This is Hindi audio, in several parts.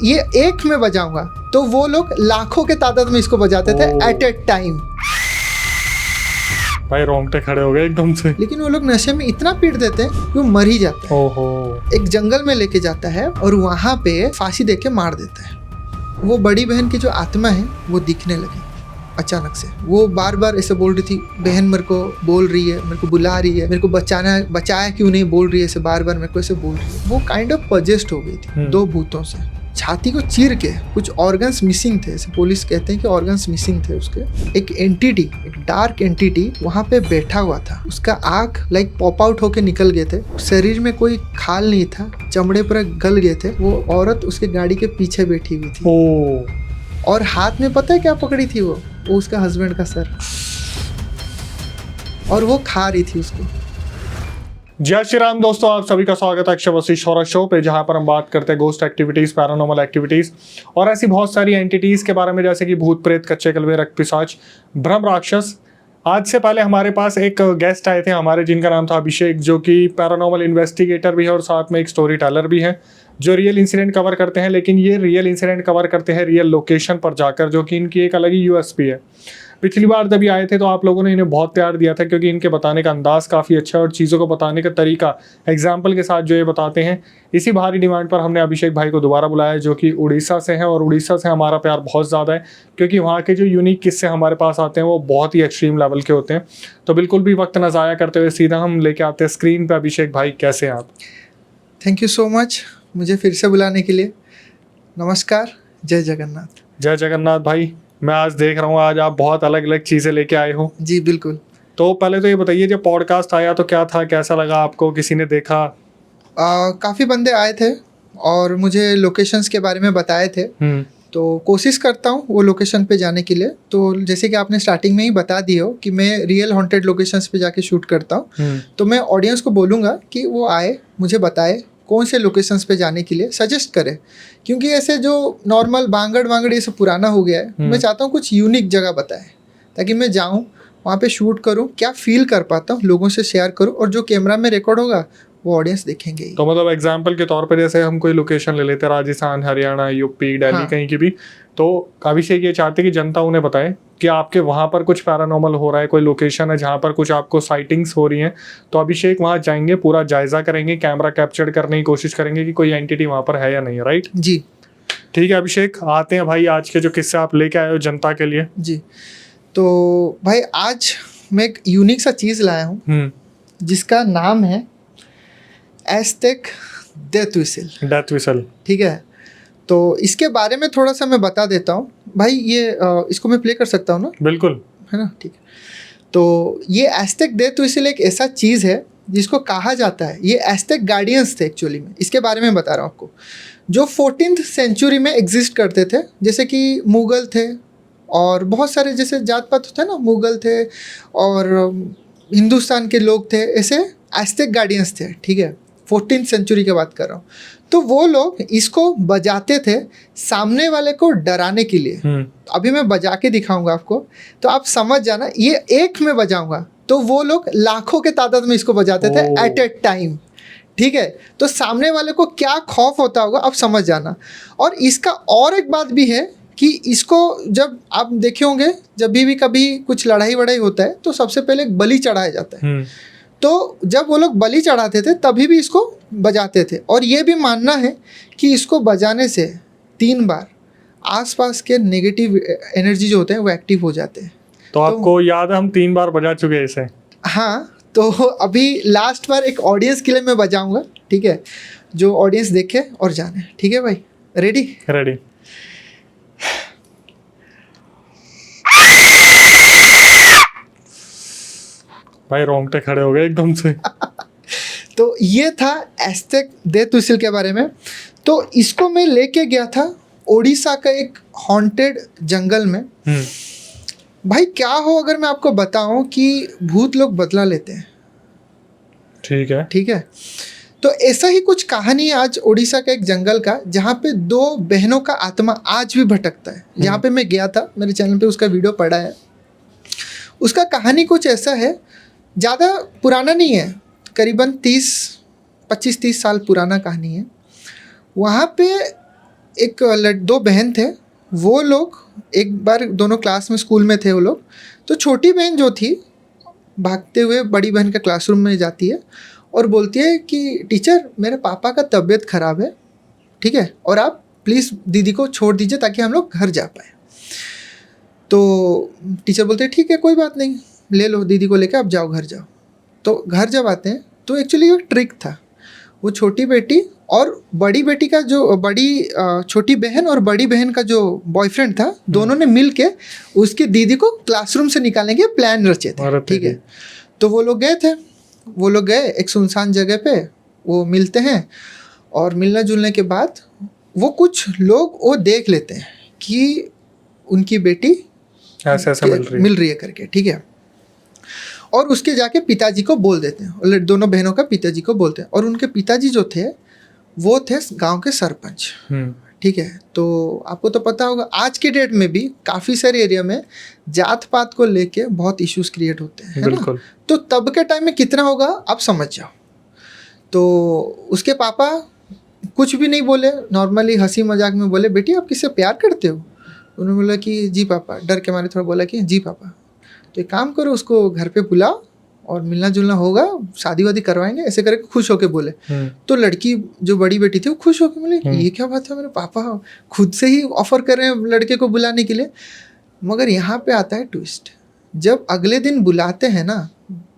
ये एक में बजाऊंगा तो वो लोग लाखों के तादाद में इसको बजाते थे एट ए टाइम। भाई रोंगटे खड़े हो गए एकदम से। लेकिन वो लोग नशे में इतना पीट देते हैं कि वो मर ही जाते हैं। ओहो। एक जंगल में लेके जाता है और वहां पे फांसी देके मार देता है। वो बड़ी बहन की जो आत्मा है वो दिखने लगी अचानक से। वो बार बार ऐसे बोल रही थी, बहन मेरे को बोल रही है, मेरे को बुला रही है, मेरे को बचाया क्यों नहीं बोल रही है, ऐसे बार बार मेरे को ऐसे बोल रही है। वो काइंड ऑफ पजेस्ट हो गई थी दो भूतों से। छाती को चीर के कुछ ऑर्गन्स मिसिंग थे, ऐसे पुलिस कहते हैं कि ऑर्गन्स मिसिंग थे उसके। एक एंटिटी, एक डार्क एंटिटी वहां पे बैठा हुआ था। उसका आँख लाइक पॉप आउट होके निकल गए थे। शरीर में कोई खाल नहीं था, चमड़े पर गल गए थे। वो औरत उसके गाड़ी के पीछे बैठी हुई थी और हाथ में पता है क्या पकड़ी थी वो उसका हस्बैंड का सर, और वो खा रही थी उसको। जय श्री राम दोस्तों, आप सभी का स्वागत है अक्षय वशिष्ठ हॉरर शो पे, जहां पर हम बात करते हैं गोस्ट एक्टिविटीज, पैरानॉर्मल एक्टिविटीज और ऐसी बहुत सारी एंटिटीज के बारे में, जैसे कि भूत प्रेत, कच्चे कलवे, रक्त पिशाच, ब्रह्म राक्षस। आज से पहले हमारे पास एक गेस्ट आए थे हमारे, जिनका नाम था अभिषेक, जो कि पैरानॉर्मल इन्वेस्टिगेटर भी है और साथ में एक स्टोरी टेलर भी है, जो रियल इंसिडेंट कवर करते हैं। लेकिन ये रियल इंसिडेंट कवर करते हैं रियल लोकेशन पर जाकर, जो कि इनकी एक अलग ही यूएसपी है। पिछली बार जब ये आए थे तो आप लोगों ने इन्हें बहुत प्यार दिया था, क्योंकि इनके बताने का अंदाज़ काफ़ी अच्छा है और चीज़ों को बताने का तरीका एग्जाम्पल के साथ जो ये बताते हैं। इसी भारी डिमांड पर हमने अभिषेक भाई को दोबारा बुलाया, जो कि उड़ीसा से हैं। और उड़ीसा से हमारा प्यार बहुत ज़्यादा है, क्योंकि वहाँ के जो यूनिक किस्से हमारे पास आते हैं वो बहुत ही एक्सट्रीम लेवल के होते हैं। तो बिल्कुल भी वक्त न ज़ाया करते हुए सीधा हम लेके आते हैं स्क्रीन पर अभिषेक भाई। कैसे हैं आप? थैंक यू सो मच मुझे फिर से बुलाने के लिए। नमस्कार, जय जगन्नाथ। जय जगन्नाथ भाई। मैं आज देख रहा हूँ आज आप बहुत अलग अलग चीज़ें लेके आए हो। जी बिल्कुल। तो पहले तो ये बताइए, जब पॉडकास्ट आया तो क्या था, कैसा लगा आपको, किसी ने देखा? काफ़ी बंदे आए थे और मुझे लोकेशंस के बारे में बताए थे। तो कोशिश करता हूँ वो लोकेशन पे जाने के लिए। तो जैसे कि आपने स्टार्टिंग में ही बता दिए हो कि मैं रियल हॉन्टेड लोकेशंस पे जाके शूट करता हूँ। तो मैं ऑडियंस को बोलूँगा कि वो आए, मुझे बताए कौन से लोकेशंस पे जाने के लिए सजेस्ट करे, क्योंकि ऐसे जो नॉर्मल बांगड़ ये सब पुराना हो गया है। मैं चाहता हूँ कुछ यूनिक जगह बताए, ताकि मैं जाऊँ वहाँ पे शूट करूँ, क्या फील कर पाता हूँ, लोगों से शेयर करूँ, और जो कैमरा में रिकॉर्ड होगा वो ऑडियंस देखेंगे ही। तो मतलब एग्जाम्पल के तौर पे जैसे हम कोई लोकेशन ले लेते हैं, राजस्थान, हरियाणा, यूपी, दिल्ली, कहीं की भी, तो अभिषेक ये चाहते कि जनता उन्हें बताए कि आपके वहाँ पर कुछ पैरानॉर्मल हो रहा है, कोई लोकेशन है जहाँ पर कुछ आपको साइटिंग्स हो रही हैं, तो अभिषेक वहाँ जाएंगे, पूरा जायजा करेंगे, कैमरा कैप्चर करने की कोशिश करेंगे कि कोई एंटिटी वहाँ पर है या नहीं। राइट जी, ठीक है अभिषेक, आते हैं भाई आज के जो किस्से आप लेके आए हो जनता के लिए। जी, तो भाई आज मैं एक यूनिक सा चीज़ लाया हूँ जिसका नाम है एज़टेक डेथ व्हिसल। ठीक है, तो इसके बारे में थोड़ा सा मैं बता देता हूँ भाई। ये इसको मैं प्ले कर सकता हूँ ना? बिल्कुल, है ना? ठीक है। तो ये एज़टेक डेथ व्हिसल एक ऐसा चीज़ है जिसको कहा जाता है, ये एज़टेक गार्डियंस थे एक्चुअली में। इसके बारे में बता रहा हूँ आपको, जो 14th सेंचुरी में एग्जिस्ट करते थे। जैसे कि मुग़ल थे और बहुत सारे जैसे जात पात होता है ना, मुग़ल थे और हिंदुस्तान के लोग थे, ऐसे एज़टेक गार्डियंस थे। ठीक है, 14th सेंचुरी की बात कर रहा हूँ। तो वो लोग इसको बजाते थे सामने वाले को डराने के लिए। अभी मैं बजा के दिखाऊंगा आपको, तो आप समझ जाना। ये एक में बजाऊंगा तो वो लोग लाखों के तादाद में इसको बजाते थे एट ए टाइम। ठीक है, तो सामने वाले को क्या खौफ होता होगा आप समझ जाना। और इसका और एक बात भी है कि इसको जब आप देखे होंगे, जब भी कभी कुछ लड़ाई वड़ाई होता है तो सबसे पहले एक बलि चढ़ाया जाता है। तो जब वो लोग बलि चढ़ाते थे तभी भी इसको बजाते थे। और ये भी मानना है कि इसको बजाने से 3 बार आसपास के नेगेटिव एनर्जी जो होते हैं वो एक्टिव हो जाते हैं। तो आपको याद है हम 3 बार बजा चुके हैं इसे? हाँ, तो अभी लास्ट बार एक ऑडियंस के लिए मैं बजाऊंगा। ठीक है, जो ऑडियंस देखे और जाने। ठीक है भाई, रेडी? रेडी। भाई रोंगटे खड़े हो गए एकदम से। तो ये था एज़टेक डेथ व्हिसल के बारे में। तो इसको मैं लेके गया था ओडिशा का एक हॉन्टेड जंगल में। भाई क्या हो अगर मैं आपको बताऊं कि भूत लोग बदला लेते हैं। ठीक है, ठीक है। तो ऐसा ही कुछ कहानी है आज ओडिशा का एक जंगल का, जहाँ पे 2 बहनों का आत्मा आज भी भटकता है। यहाँ पे मैं गया था, मेरे चैनल पे उसका वीडियो पड़ा है। उसका कहानी कुछ ऐसा है, ज़्यादा पुराना नहीं है, करीबन 25-30 साल पुराना कहानी है। वहाँ पे दो बहन थे, वो लोग एक बार दोनों क्लास में स्कूल में थे वो लोग। तो छोटी बहन जो थी भागते हुए बड़ी बहन के क्लासरूम में जाती है और बोलती है कि टीचर मेरे पापा का तबीयत ख़राब है, ठीक है, और आप प्लीज़ दीदी को छोड़ दीजिए ताकि हम लोग घर जा पाए। तो टीचर बोलते हैं ठीक है कोई बात नहीं, ले लो दीदी को लेकर आप जाओ, घर जाओ। तो घर जब आते हैं तो एक्चुअली एक ट्रिक था। वो छोटी बेटी और बड़ी बेटी का जो छोटी बहन और बड़ी बहन का जो बॉयफ्रेंड था, दोनों ने मिल के उसकी दीदी को क्लासरूम से निकालने के प्लान रचे थे, ठीक है। तो वो लोग गए एक सुनसान जगह पे, वो मिलते हैं और मिलने जुलने के बाद वो कुछ लोग वो देख लेते हैं कि उनकी बेटी ऐसा मिल रही है करके, ठीक है। और उसके जाके पिताजी को बोल देते हैं, और दोनों बहनों का पिताजी को बोलते हैं। और उनके पिताजी जो थे वो थे गांव के सरपंच, ठीक है। तो आपको तो पता होगा आज के डेट में भी काफ़ी सारे एरिया में जात पात को लेके बहुत इश्यूज क्रिएट होते हैं, है ना। तो तब के टाइम में कितना होगा आप समझ जाओ। तो उसके पापा कुछ भी नहीं बोले, नॉर्मली हंसी मजाक में बोले बेटी आप किससे प्यार करते हो। उन्होंने बोला कि जी पापा, डर के मारे थोड़ा बोला कि जी पापा। तो एक काम करो, उसको घर पे बुलाओ और मिलना जुलना होगा, शादी वादी करवाएंगे, ऐसे करके खुश होके बोले। तो लड़की जो बड़ी बेटी थी वो खुश होके बोले ये क्या बात है, मेरे पापा खुद से ही ऑफर कर रहे हैं लड़के को बुलाने के लिए। मगर यहाँ पे आता है ट्विस्ट। जब अगले दिन बुलाते हैं ना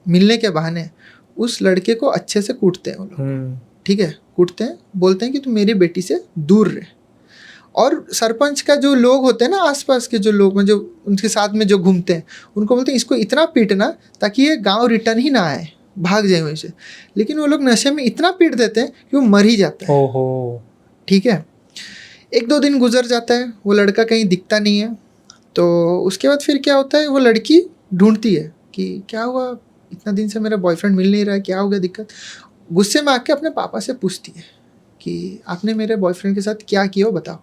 मिलने के बहाने, उस लड़के को अच्छे से कूटते हैं वो लोग, ठीक है, कूटते हैं, बोलते हैं कि तू मेरी बेटी से दूर रहे। और सरपंच का जो लोग होते हैं ना, आसपास के जो लोग जो उनके साथ में जो घूमते हैं, उनको बोलते हैं इसको इतना पीटना ताकि ये गांव रिटर्न ही ना आए, भाग जाए वहीं से। लेकिन वो लोग नशे में इतना पीट देते हैं कि वो मर ही जाता है। ओहो, ठीक है। 1-2 दिन गुजर जाता है, वो लड़का कहीं दिखता नहीं है। तो उसके बाद फिर क्या होता है, वो लड़की ढूंढती है कि क्या हुआ, इतना दिन से मेरा बॉयफ्रेंड मिल नहीं रहा है, क्या हो गया दिक्कत। गुस्से में आके अपने पापा से पूछती है कि आपने मेरे बॉयफ्रेंड के साथ क्या किया हो बताओ।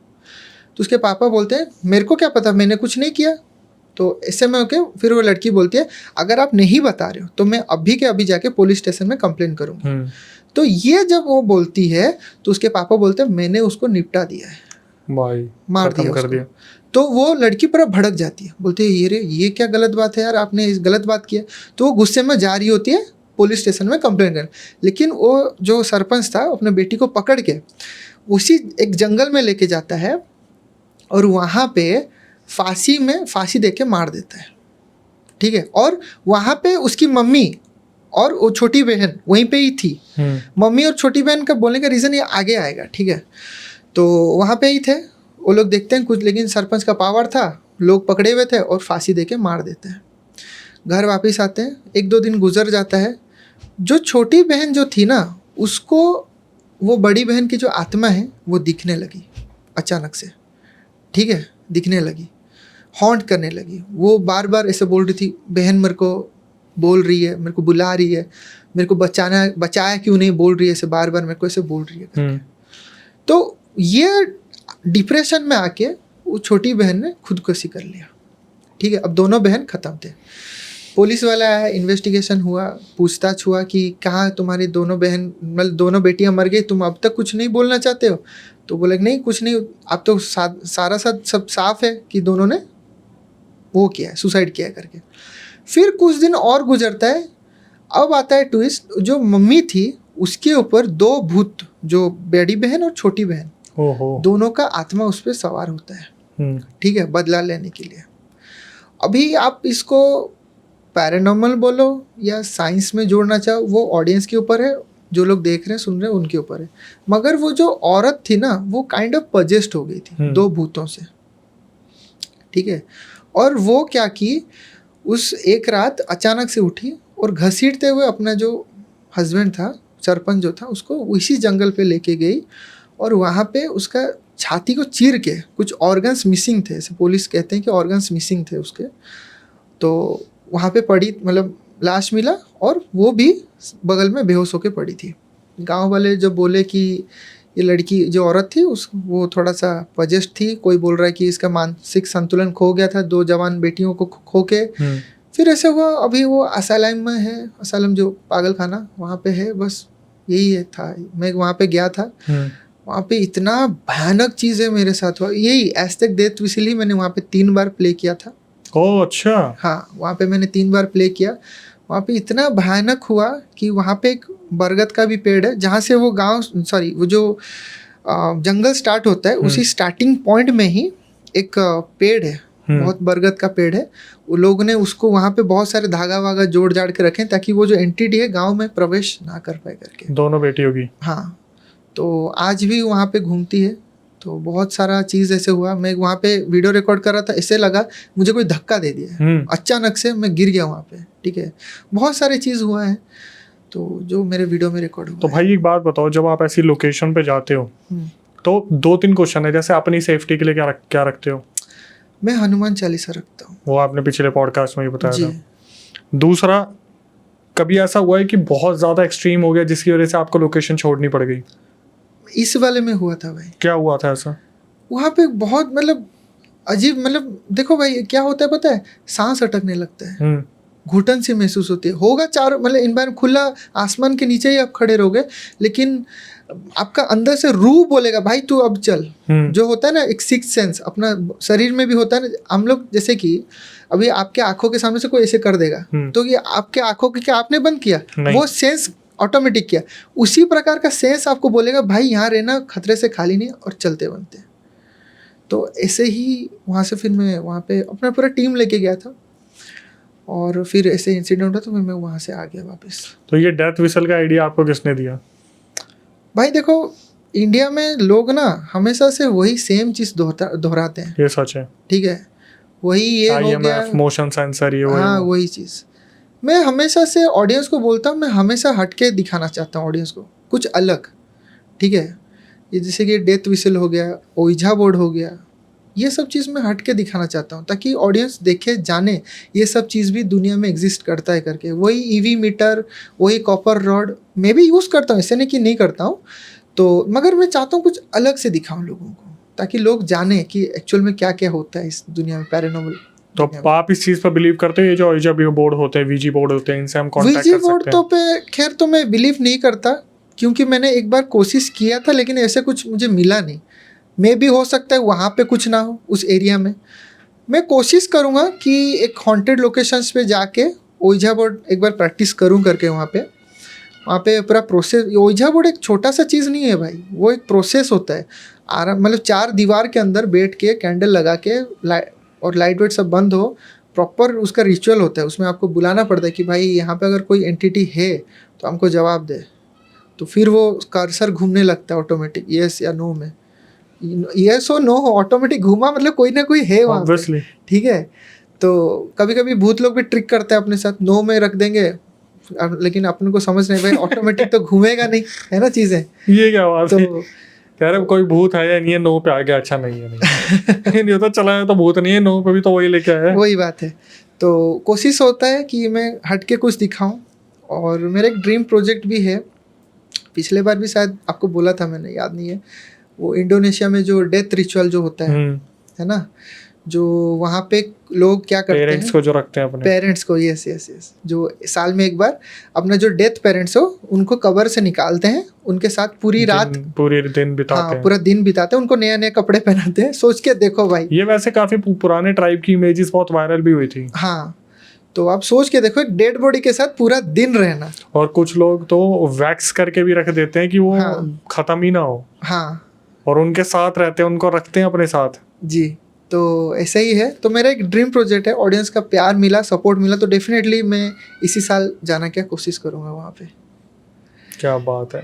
तो उसके पापा बोलते हैं मेरे को क्या पता, मैंने कुछ नहीं किया। तो ऐसे में ओके, फिर वो लड़की बोलती है अगर आप नहीं बता रहे हो तो मैं अभी के अभी जाके पुलिस स्टेशन में कंप्लेंट करूँगी। तो ये जब वो बोलती है तो उसके पापा बोलते हैं मैंने उसको निपटा दिया है, मार दिया उसको। तो वो लड़की पूरा भड़क जाती है, बोलती है ये क्या गलत बात है यार, आपने इस गलत बात किया। तो वो गुस्से में जा रही होती है पुलिस स्टेशन में कंप्लेंट करने। लेकिन वो जो सरपंच था अपने बेटी को पकड़ के उसी एक जंगल में लेके जाता है और वहाँ पे फांसी दे के मार देता है, ठीक है। और वहाँ पे उसकी मम्मी और वो छोटी बहन वहीं पे ही थी। मम्मी और छोटी बहन का बोलने का रीज़न ये आगे आएगा, ठीक है। तो वहाँ पे ही थे वो लोग, देखते हैं कुछ, लेकिन सरपंच का पावर था, लोग पकड़े हुए थे और फांसी दे के मार देते हैं। घर वापस आते हैं, 1-2 दिन गुजर जाता है। जो छोटी बहन जो थी ना, उसको वो बड़ी बहन की जो आत्मा है वो दिखने लगी अचानक से, ठीक है, दिखने लगी, हॉन्ट करने लगी। वो बार बार ऐसे बोल रही थी बहन मेरे को बोल रही है, मेरे को बुला रही है, मेरे को बचाया क्यों नहीं बोल रही है, ऐसे बार बार मेरे को ऐसे बोल रही है करके। तो ये डिप्रेशन में आके वो छोटी बहन ने खुदकुशी कर लिया, ठीक है। अब दोनों बहन ख़त्म थे। पुलिस वाला आया, इन्वेस्टिगेशन हुआ, पूछताछ हुआ कि कहाँ तुम्हारी दोनों बहन, मतलब दोनों बेटियां मर गई, तुम अब तक कुछ नहीं बोलना चाहते हो। तो बोले नहीं कुछ नहीं, अब तो सारा सब साफ है कि दोनों ने वो किया है, सुसाइड किया है करके। फिर कुछ दिन और गुजरता है, अब आता है ट्विस्ट। जो मम्मी थी उसके ऊपर 2 भूत, जो बड़ी बहन और छोटी बहन, दोनों का आत्मा उस पर सवार होता है, ठीक है, बदला लेने के लिए। अभी आप इसको पैरानॉर्मल बोलो या साइंस में जोड़ना चाहो, वो ऑडियंस के ऊपर है, जो लोग देख रहे हैं सुन रहे हैं उनके ऊपर है। मगर वो जो औरत थी ना, वो काइंड ऑफ पजेस्ट हो गई थी 2 भूतों से, ठीक है। और वो क्या की, उस एक रात अचानक से उठी और घसीटते हुए अपना जो हस्बैंड था, सरपंच जो था, उसको उसी जंगल पे लेके गई। और वहाँ पे उसका छाती को चीर के कुछ ऑर्गन्स मिसिंग थे, ऐसे पुलिस कहते हैं कि ऑर्गन्स मिसिंग थे उसके। तो वहाँ पे पड़ी, मतलब लाश मिला और वो भी बगल में बेहोश होके पड़ी थी। गांव वाले जब बोले कि ये लड़की जो औरत थी वो थोड़ा सा पजेस्ट थी, कोई बोल रहा है कि इसका मानसिक संतुलन खो गया था 2 जवान बेटियों को खो के। फिर ऐसे हुआ, अभी वो असालम में है, असालम जो पागल खाना वहाँ पे है, बस यही है था। मैं वहाँ पे गया था, वहाँ पे इतना भयानक चीज़ है मेरे साथ हुआ, यही एज़टेक डेथ व्हिसल ही मैंने वहाँ पे 3 बार प्ले किया था। ओह अच्छा। हाँ, वहाँ पे मैंने 3 बार प्ले किया। वहाँ पे इतना भयानक हुआ कि वहाँ पे एक बरगद का भी पेड़ है, जहाँ से वो वो जो जंगल स्टार्ट होता है, उसी स्टार्टिंग पॉइंट में ही एक पेड़ है, बहुत बरगद का पेड़ है। वो लोग ने उसको वहाँ पे बहुत सारे धागा वागा जोड़ जाड़ के रखे ताकि वो जो एंटिटी है गांव में प्रवेश ना कर पाए करके। दोनों बेटी होगी। हाँ, तो आज भी वहाँ पे घूमती है। तो बहुत सारा चीज़ ऐसे हुआ, मैं वहाँ पे वीडियो रिकॉर्ड कर रहा था, ऐसे लगा मुझे कोई धक्का दे दिया, अचानक से मैं गिर गया वहाँ पे। ठीक है, बहुत सारे चीज़ हुआ है तो जो मेरे वीडियो में रिकॉर्ड हुआ। तो भाई एक बात बताओ, जब आप ऐसी लोकेशन पे जाते हो तो 2-3 क्वेश्चन है, जैसे अपनी सेफ्टी के लिए क्या रखते हो? मैं हनुमान चालीसा रखता हूँ, वो आपने पिछले पॉडकास्ट में ही बताया था। दूसरा, कभी ऐसा हुआ है कि बहुत ज़्यादा एक्सट्रीम हो गया जिसकी वजह से आपको लोकेशन छोड़नी पड़ गई? इस वाले में हुआ था भाई। क्या हुआ था ऐसा? वहाँ पे बहुत मतलब अजीब, मतलब देखो भाई क्या होता है पता है, सांस अटकने लगता है, घुटन सी महसूस होती है, होगा चारों मतलब इन्वायरमेंट खुला आसमान के नीचे ही आप खड़े रहोगे, लेकिन आपका अंदर से रूह बोलेगा भाई तू अब चल। जो होता है ना एक सिक्स्थ सेंस अपना शरीर में भी होता है ना, हम लोग जैसे कि अभी आपके आंखों के सामने से कोई ऐसे कर देगा तो ये आपके आंखों की क्या आपने बंद किया, वो सेंस ऑटोमेटिक किया, उसी प्रकार का सेंस आपको बोलेगा भाई यहाँ रहना खतरे से खाली नहीं, और चलते बनते। तो ऐसे ही वहाँ से फिर मैं वहाँ पे अपना पूरा टीम लेके गया था, और फिर ऐसे इंसिडेंट हुआ तो फिर मैं वहाँ से आ गया वापस। तो ये डेथ व्हिसल का आइडिया आपको किसने दिया? भाई देखो, इंडिया में लोग ना हमेशा से वही सेम चीज़ दोहराते हैं। ये सच है। ठीक है, वही ये हो गया, मोशन सेंसर, ये हाँ वही चीज़। मैं हमेशा से ऑडियंस को बोलता हूँ, मैं हमेशा हटके दिखाना चाहता हूँ ऑडियंस को कुछ अलग। ठीक है, ये जैसे कि डेथ व्हिसल हो गया, ओइजा बोर्ड हो गया, ये सब चीज़ मैं हट के दिखाना चाहता हूँ ताकि ऑडियंस देखे जाने ये सब चीज़ भी दुनिया में एग्जिस्ट करता है करके। वही ईवी मीटर, वही कॉपर रॉड मैं भी यूज़ करता हूँ, ऐसे नहीं कि नहीं करता हूँ, तो मगर मैं चाहता हूँ कुछ अलग से दिखाऊँ लोगों को ताकि लोग जाने कि एक्चुअल में क्या क्या होता है इस दुनिया में पैरानॉर्मल। तो आप इस चीज़ पर बिलीव करते हो, ये जो ओइजा बोर्ड होते हैं, वीजी बोर्ड होते हैं, इनसे हम कॉन्टैक्ट कर सकते हैं? वीजी बोर्ड तो पे खैर तो मैं बिलीव नहीं करता, क्योंकि मैंने एक बार कोशिश किया था लेकिन ऐसे कुछ मुझे मिला नहीं। मे भी हो सकता है वहाँ पे कुछ ना हो उस एरिया में। मैं कोशिश करूँगा कि एक हॉन्टेड लोकेशंस पे जाके ओइजा बोर्ड एक बार प्रैक्टिस करूँ करके वहाँ पे पूरा प्रोसेस। ओइजा बोर्ड एक छोटा सा चीज़ नहीं है भाई, वो एक प्रोसेस होता है। मतलब 4 दीवार के अंदर बैठ के कैंडल लगा के और लाइट वेट सब बंद हो, प्रॉपर उसका रिचुअल होता है। उसमें आपको बुलाना पड़ता है कि भाई यहाँ पे अगर कोई एंटिटी है तो हमको जवाब दे, तो फिर वो कर्सर घूमने लगता है ऑटोमेटिक, येस या नो में। यस और नो ऑटोमेटिक घूमा मतलब कोई ना कोई है वहाँ पे। ठीक है, तो कभी कभी भूत लोग भी ट्रिक करते हैं अपने साथ, नो में रख देंगे लेकिन अपन को समझ नहीं भाई ऑटोमेटिक तो घूमेगा नहीं, है ना चीज़ें। ये क्या बात तो कह रहे कोई भूत है या नहीं है, नो पे आ गया, अच्छा नहीं है नहीं नहीं होता चला है तो भूत नहीं है, नो पे भी तो वही लेके आया है। वही बात है। तो कोशिश होता है कि मैं हट के कुछ दिखाऊं, और मेरा एक ड्रीम प्रोजेक्ट भी है, पिछले बार भी शायद आपको बोला था मैंने, याद नहीं है, वो इंडोनेशिया में जो डेथ रिचुअल जो होता है ना, जो वहाँ पे लोग क्या करते हैं, पेरेंट्स को जो रखते हैं अपने पेरेंट्स को, यस यस यस, जो साल में एक बार अपना जो डेथ पेरेंट्स हो उनको कब्र से निकालते हैं, उनके साथ पूरी दिन बिताते हैं, पूरा दिन बिताते हैं, उनको नए नए कपड़े पहनाते हैं। सोच के देखो भाई, ये वैसे काफी पुराने ट्राइब की इमेजेस बहुत वायरल भी हुई थी। हाँ, तो आप सोच के देखो एक डेड बॉडी के साथ पूरा दिन रहना। और कुछ लोग तो वैक्स करके भी रख देते हैं कि वो खत्म ही ना हो। हाँ, और उनके साथ रहते हैं, उनको रखते हैं अपने साथ जी। तो ऐसा ही है। तो मेरा एक ड्रीम प्रोजेक्ट है, ऑडियंस का प्यार मिला, सपोर्ट मिला, तो डेफिनेटली मैं इसी साल जाना क्या कोशिश करूँगा वहाँ पे। क्या बात है।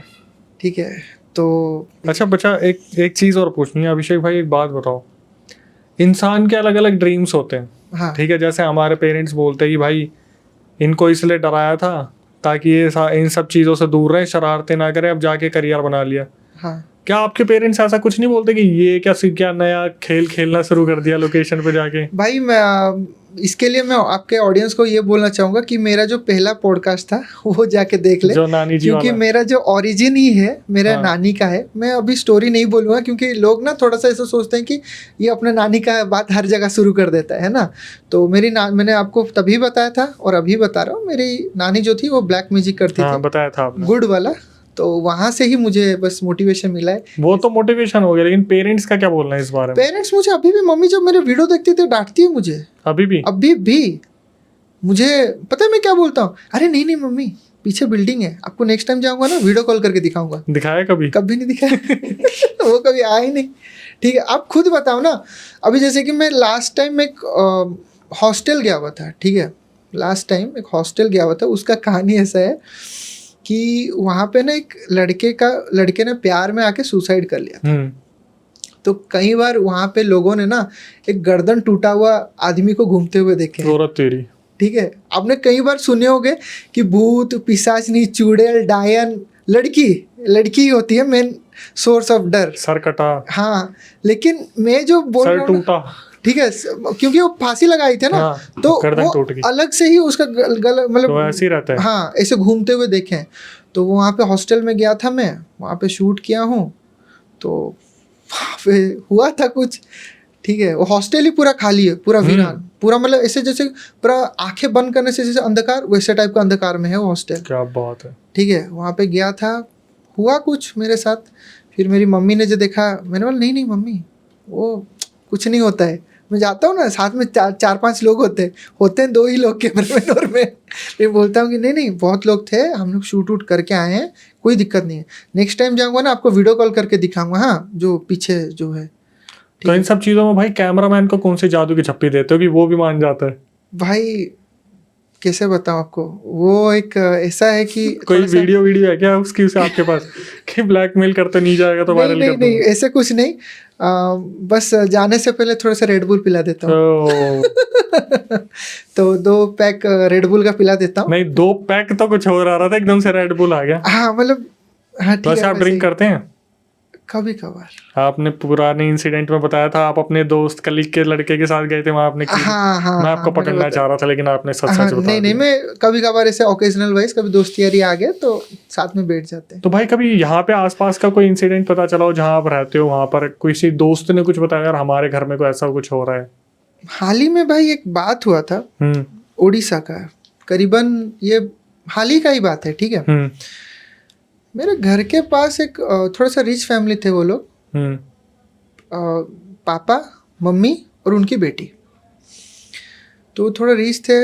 ठीक है, तो अच्छा बच्चा, एक चीज़ और पूछनी है अभिषेक भाई, एक बात बताओ, इंसान के अलग अलग ड्रीम्स होते हैं। हाँ। ठीक है, जैसे हमारे पेरेंट्स बोलते हैं कि भाई इनको इसलिए डराया था ताकि ये इन सब चीज़ों से दूर रहे, शरारतें ना करें, अब जाके करियर बना लिया। हाँ। क्या आपके पेरेंट्स ऐसा कुछ नहीं बोलते कि ये क्या नया खेल खेलना शुरू कर दिया लोकेशन पे जाके? भाई मैं इसके लिए मैं आपके ऑडियंस को ये बोलना चाहूँगा कि मेरा जो पहला पॉडकास्ट था वो जाके देख ले, जो नानी जी, क्योंकि मेरा जो ओरिजिन ही है मेरा नानी का है। मैं अभी स्टोरी नहीं बोलूँगा क्योंकि लोग ना थोड़ा सा ऐसा सोचते हैं कि ये अपने नानी का बात हर जगह शुरू कर देता है ना। तो मैंने आपको तभी बताया था और अभी बता रहा हूँ, मेरी नानी जो थी वो ब्लैक मैजिक करती थी, बताया था आपने, गुड वाला। तो वहां से ही मुझे बस मोटिवेशन मिला है। वो तो मोटिवेशन हो गया, लेकिन पेरेंट्स का क्या बोलना है इस बारे में? पेरेंट्स मुझे अभी भी, मम्मी जब मेरे वीडियो देखती है डांटती है मुझे अभी भी। मुझे पता है मैं क्या बोलता हूँ, अरे नहीं नहीं मम्मी पीछे बिल्डिंग है, आपको नेक्स्ट टाइम जाऊंगा ना वीडियो कॉल करके दिखाऊंगा। दिखाया कभी नहीं दिखाया। वो कभी आया ही नहीं। ठीक है, आप खुद बताओ ना। अभी जैसे कि मैं लास्ट टाइम एक हॉस्टल गया हुआ था, ठीक है, लास्ट टाइम एक हॉस्टल गया हुआ था। उसका कहानी ऐसा है कि वहाँ पे ना एक लड़के ने प्यार में आके सुसाइड कर लिया था। तो कई बार वहाँ पे लोगों ने ना एक गर्दन टूटा हुआ आदमी को घूमते हुए देखे। औरत तेरी। ठीक है, आपने कई बार सुने होंगे कि भूत पिशाचनी चुड़ैल डायन, लड़की होती है मेन सोर्स ऑफ डर। सर कटा। हाँ, लेकिन मैं जो बोल रहा हूँ, सर टूटा, ठीक है, क्योंकि वो फांसी लगाई थी ना। हाँ, तो वो अलग से ही उसका गला मतलब तो ऐसे ही रहता है। हाँ, ऐसे घूमते हुए देखे हैं। तो वहाँ पे हॉस्टल में गया था मैं, वहाँ पे शूट किया हूँ। तो वहाँ पे हुआ था कुछ, ठीक है, वो हॉस्टल ही पूरा खाली है, पूरा वीरान, पूरा मतलब ऐसे जैसे पूरा आंखें बंद करने से जैसे अंधकार, वैसे टाइप का अंधकार में है वो हॉस्टल। क्या बात है। ठीक है, वहाँ पे गया था, हुआ कुछ मेरे साथ। फिर मेरी मम्मी ने जो देखा, मैंने बोला नहीं मम्मी वो कुछ नहीं होता है। मैं जाता हूँ ना, साथ में चार पांच लोग होते हैं 2 ही लोग कैमरामैन और मैं बोलता हूँ कि नहीं बहुत लोग थे, हम लोग शूट वूट करके आए हैं, कोई दिक्कत नहीं है। नेक्स्ट टाइम जाऊँगा ना आपको वीडियो कॉल करके दिखाऊंगा, हाँ, जो पीछे जो है। तो इन सब चीज़ों में भाई कैमरामैन को कौन सी जादू की छप्पी देते हो कि वो भी मान जाता है? भाई कैसे बताऊँ आपको, वो एक ऐसा है कि कोई वीडियो है क्या उसकी उसे आपके पास कि ब्लैकमेल करते नहीं जाएगा तो वायरल कर दूंगा? नहीं ऐसे कुछ नहीं। बस जाने से पहले थोड़ा सा रेड बुल पिला देता हूँ। तो 2 पैक रेड बुल का पिला देता हूँ। नहीं 2 पैक तो कुछ और आ रहा था, एकदम से रेड बुल आ गया। हाँ मतलब हाँ ठीक है। आप ड्रिंक करते हैं? कभी कभार। आपने पुराने इंसिडेंट में बताया था आप अपने दोस्त कलीग के लड़के के साथ गए थे वहाँ आपने की। हाँ, मैं आपको पकड़ना चाह रहा था लेकिन आपने सच बता दिया। नहीं मैं कभी कभार ऐसे ओकेजनल वाइज कभी दोस्त यारी आ गए तो साथ में बैठ जाते हैं। तो भाई कभी यहाँ पे आसपास का कोई इंसिडेंट पता चला हो जहाँ आप रहते हो, वहाँ पर किसी दोस्त ने कुछ बताया यार हमारे घर में कोई ऐसा कुछ हो रहा है? हाल ही में भाई एक बात हुआ था उड़ीसा का, करीबन ये हाल ही का ही बात है, ठीक है। मेरे घर के पास एक थोड़ा सा रिच फैमिली थे वो लोग, पापा मम्मी और उनकी बेटी। तो थोड़ा रिच थे।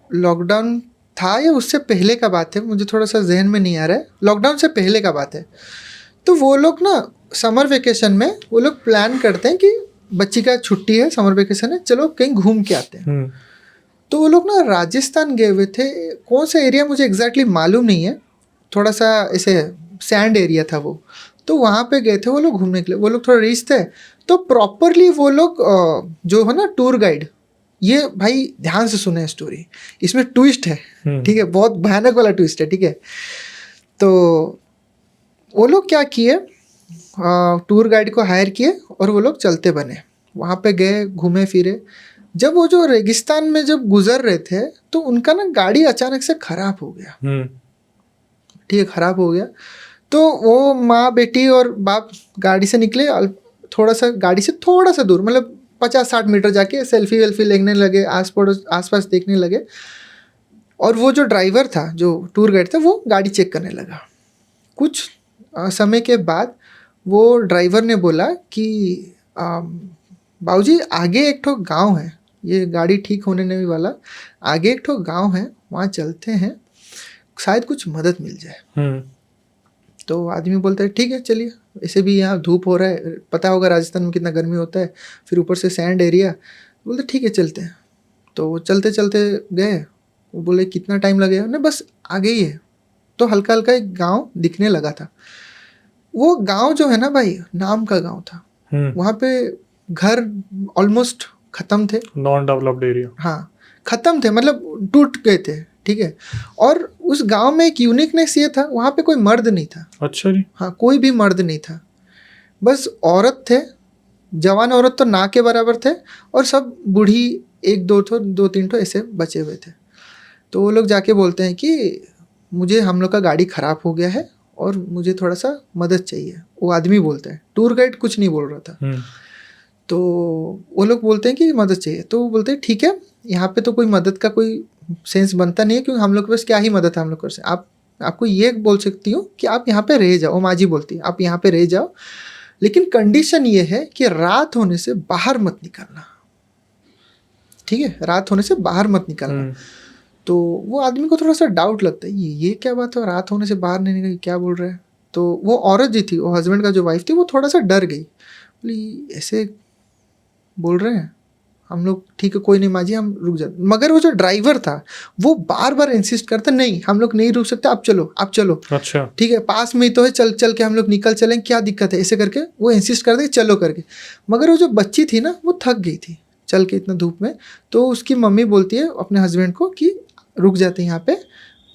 लॉकडाउन था या उससे पहले का बात है, मुझे थोड़ा सा जहन में नहीं आ रहा है, लॉकडाउन से पहले का बात है। तो वो लोग ना समर वेकेशन में वो लोग प्लान करते हैं कि बच्ची का छुट्टी है, समर वेकेशन है, चलो कहीं घूम के आते हैं। तो वो लोग ना राजस्थान गए हुए थे, कौन सा एरिया मुझे एग्जैक्टली मालूम नहीं है, थोड़ा सा ऐसे सैंड एरिया था वो। तो वहाँ पे गए थे वो लोग घूमने के लिए, वो लोग थोड़ा रिच थे। तो प्रॉपरली वो लोग जो है ना टूर गाइड, ये भाई ध्यान से सुने स्टोरी, इसमें ट्विस्ट है, ठीक है, बहुत भयानक वाला ट्विस्ट है, ठीक है। तो वो लोग क्या किए, टूर गाइड को हायर किए और वो लोग चलते बने, वहाँ पे गए, घूमे फिरे। जब वो जो रेगिस्तान में जब गुजर रहे थे तो उनका ना गाड़ी अचानक से खराब हो गया, ठीक है, खराब हो गया। तो वो माँ बेटी और बाप गाड़ी से निकले, थोड़ा सा गाड़ी से थोड़ा सा दूर, मतलब 50-60 मीटर जाके सेल्फी वेल्फी लेने लगे, आसपास देखने लगे। और वो जो ड्राइवर था, जो टूर गाइड था, वो गाड़ी चेक करने लगा। कुछ समय के बाद वो ड्राइवर ने बोला कि बाबूजी आगे एक ठो गांव है, ये गाड़ी ठीक होने नहीं वाला, आगे एक ठो गांव है, वहाँ चलते हैं, शायद कुछ मदद मिल जाए। तो आदमी बोलता है ठीक है चलिए, ऐसे भी यहाँ धूप हो रहा है, पता होगा राजस्थान में कितना गर्मी होता है, फिर ऊपर से सैंड एरिया, बोलते ठीक है चलते हैं। तो वो चलते चलते गए, वो बोले कितना टाइम लगेगा, नहीं बस आगे ही है। तो हल्का हल्का एक गांव दिखने लगा था। वो गांव जो है ना भाई, नाम का गांव था, वहाँ पे घर ऑलमोस्ट खत्म थे, नॉन डेवलप्ड एरिया, हाँ खत्म थे, मतलब टूट गए थे, ठीक है। और उस गांव में एक यूनिकनेस ये था, वहाँ पे कोई मर्द नहीं था। अच्छा जी। हाँ, कोई भी मर्द नहीं था, बस औरत थे, जवान औरत तो ना के बराबर थे, और सब बूढ़ी 1-2 ठो ऐसे बचे हुए थे। तो वो लोग जाके बोलते हैं कि मुझे, हम लोग का गाड़ी ख़राब हो गया है और मुझे थोड़ा सा मदद चाहिए। वो आदमी बोलता है, टूर गाइड कुछ नहीं बोल रहा था। तो वो लोग बोलते हैं कि मदद चाहिए। तो वो बोलते हैं ठीक है, यहाँ पे तो कोई मदद का कोई सेंस बनता नहीं है, क्योंकि हम लोग के पास क्या ही मदद है हम लोग कर सकते, आप आपको ये बोल सकती हूँ कि आप यहाँ पे रह जाओ, माँ जी बोलती है आप यहाँ पे रह जाओ, लेकिन कंडीशन ये है कि रात होने से बाहर मत निकलना, ठीक है, रात होने से बाहर मत निकलना। तो वो आदमी को थोड़ा सा डाउट लगता है, ये क्या बात है, रात होने से बाहर नहीं निकल, क्या बोल रहा है। तो वो औरत जी थी, वो हस्बैंड का जो वाइफ थी, वो थोड़ा सा डर गई, बोली ऐसे बोल रहे हैं हम लोग, ठीक है कोई नहीं माँ जी हम रुक जाते। मगर वो जो ड्राइवर था वो बार बार इंसिस्ट करता, नहीं हम लोग नहीं रुक सकते, आप चलो आप चलो, अच्छा ठीक है पास में ही तो है, चल चल के हम लोग निकल चलें, क्या दिक्कत है, ऐसे करके वो इंसिस्ट करते कि चलो करके। मगर वो जो बच्ची थी ना वो थक गई थी चल के इतना धूप में। तो उसकी मम्मी बोलती है अपने हस्बैंड को कि रुक जाते हैं यहाँ पे,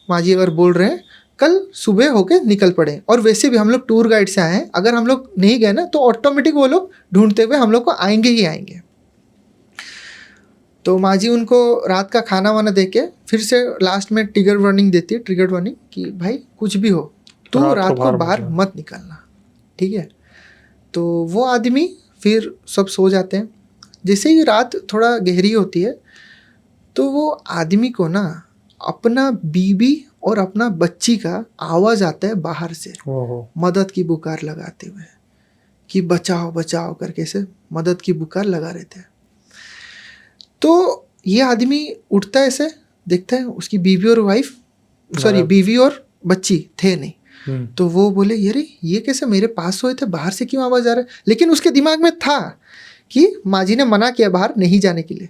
माँ जी अगर बोल रहे हैं कल सुबह होके निकल पड़े, और वैसे भी हम लोग टूर गाइड से आए हैं, अगर हम लोग नहीं गए ना तो ऑटोमेटिक वो लोग ढूंढते हुए हम लोग को आएंगे ही आएंगे। तो माँ जी उनको रात का खाना वाना दे के फिर से लास्ट में ट्रिगर वार्निंग देती है, ट्रिगर वार्निंग कि भाई कुछ भी हो तो रात को बाहर मत निकलना, ठीक है। तो वो आदमी फिर सब सो जाते हैं। जैसे ही रात थोड़ा गहरी होती है तो वो आदमी को ना अपना बीबी और अपना बच्ची का आवाज़ आता है बाहर से, मदद की पुकार लगाते हुए कि बचाओ बचाओ करके से मदद की पुकार लगा रहे थे। तो ये आदमी उठता है, ऐसे देखता है उसकी बीवी और वाइफ, सॉरी बीवी और बच्ची थे नहीं। तो वो बोले अरे ये कैसे मेरे पास सोए थे, बाहर से क्यों आवाज़ आ रहा है। लेकिन उसके दिमाग में था कि माँ जी ने मना किया बाहर नहीं जाने के लिए,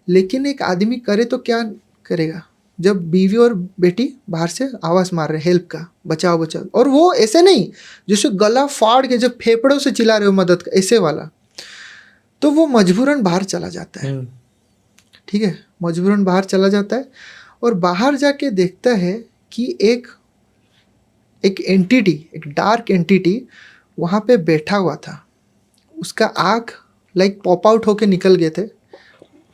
लेकिन एक आदमी करे तो क्या करेगा जब बीवी और बेटी बाहर से आवाज़ मार रहे हेल्प का, बचाओ बचाओ, और वो ऐसे नहीं जैसे गला फाड़ के जब फेफड़ों से चिल्ला रहे हो मदद का, ऐसे वाला। तो वो मजबूरन बाहर चला जाता है, ठीक है, मजबूरन बाहर चला जाता है और बाहर जाके देखता है कि एक एंटिटी, एक डार्क एंटिटी वहाँ पे बैठा हुआ था। उसका आँख लाइक पॉप आउट होके निकल गए थे,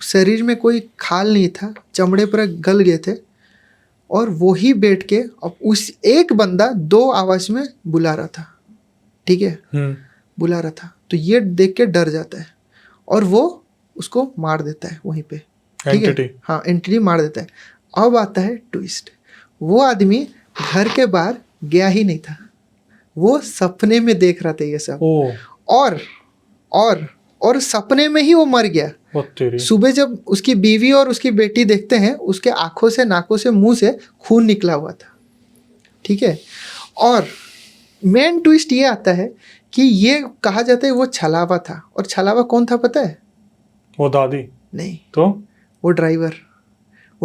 शरीर में कोई खाल नहीं था, चमड़े पर गल गए थे, और वो ही बैठ के अब उस एक बंदा दो आवाज़ में बुला रहा था, ठीक है, बुला रहा था। तो ये देख के डर जाता है और वो उसको मार देता है वहीं पे, ठीक है, हाँ एंटिटी मार देता है। अब आता है ट्विस्ट, वो आदमी घर के बाहर गया ही नहीं था, वो सपने में देख रहा था ये सब, और सपने में ही वो मर गया। सुबह जब उसकी बीवी और उसकी बेटी देखते हैं, उसके आंखों से, नाकों से, मुंह से खून निकला हुआ था, ठीक है। और मेन ट्विस्ट ये आता है कि ये कहा जाता है वो छलावा था, और छलावा कौन था पता है? वो दादी नहीं, तो वो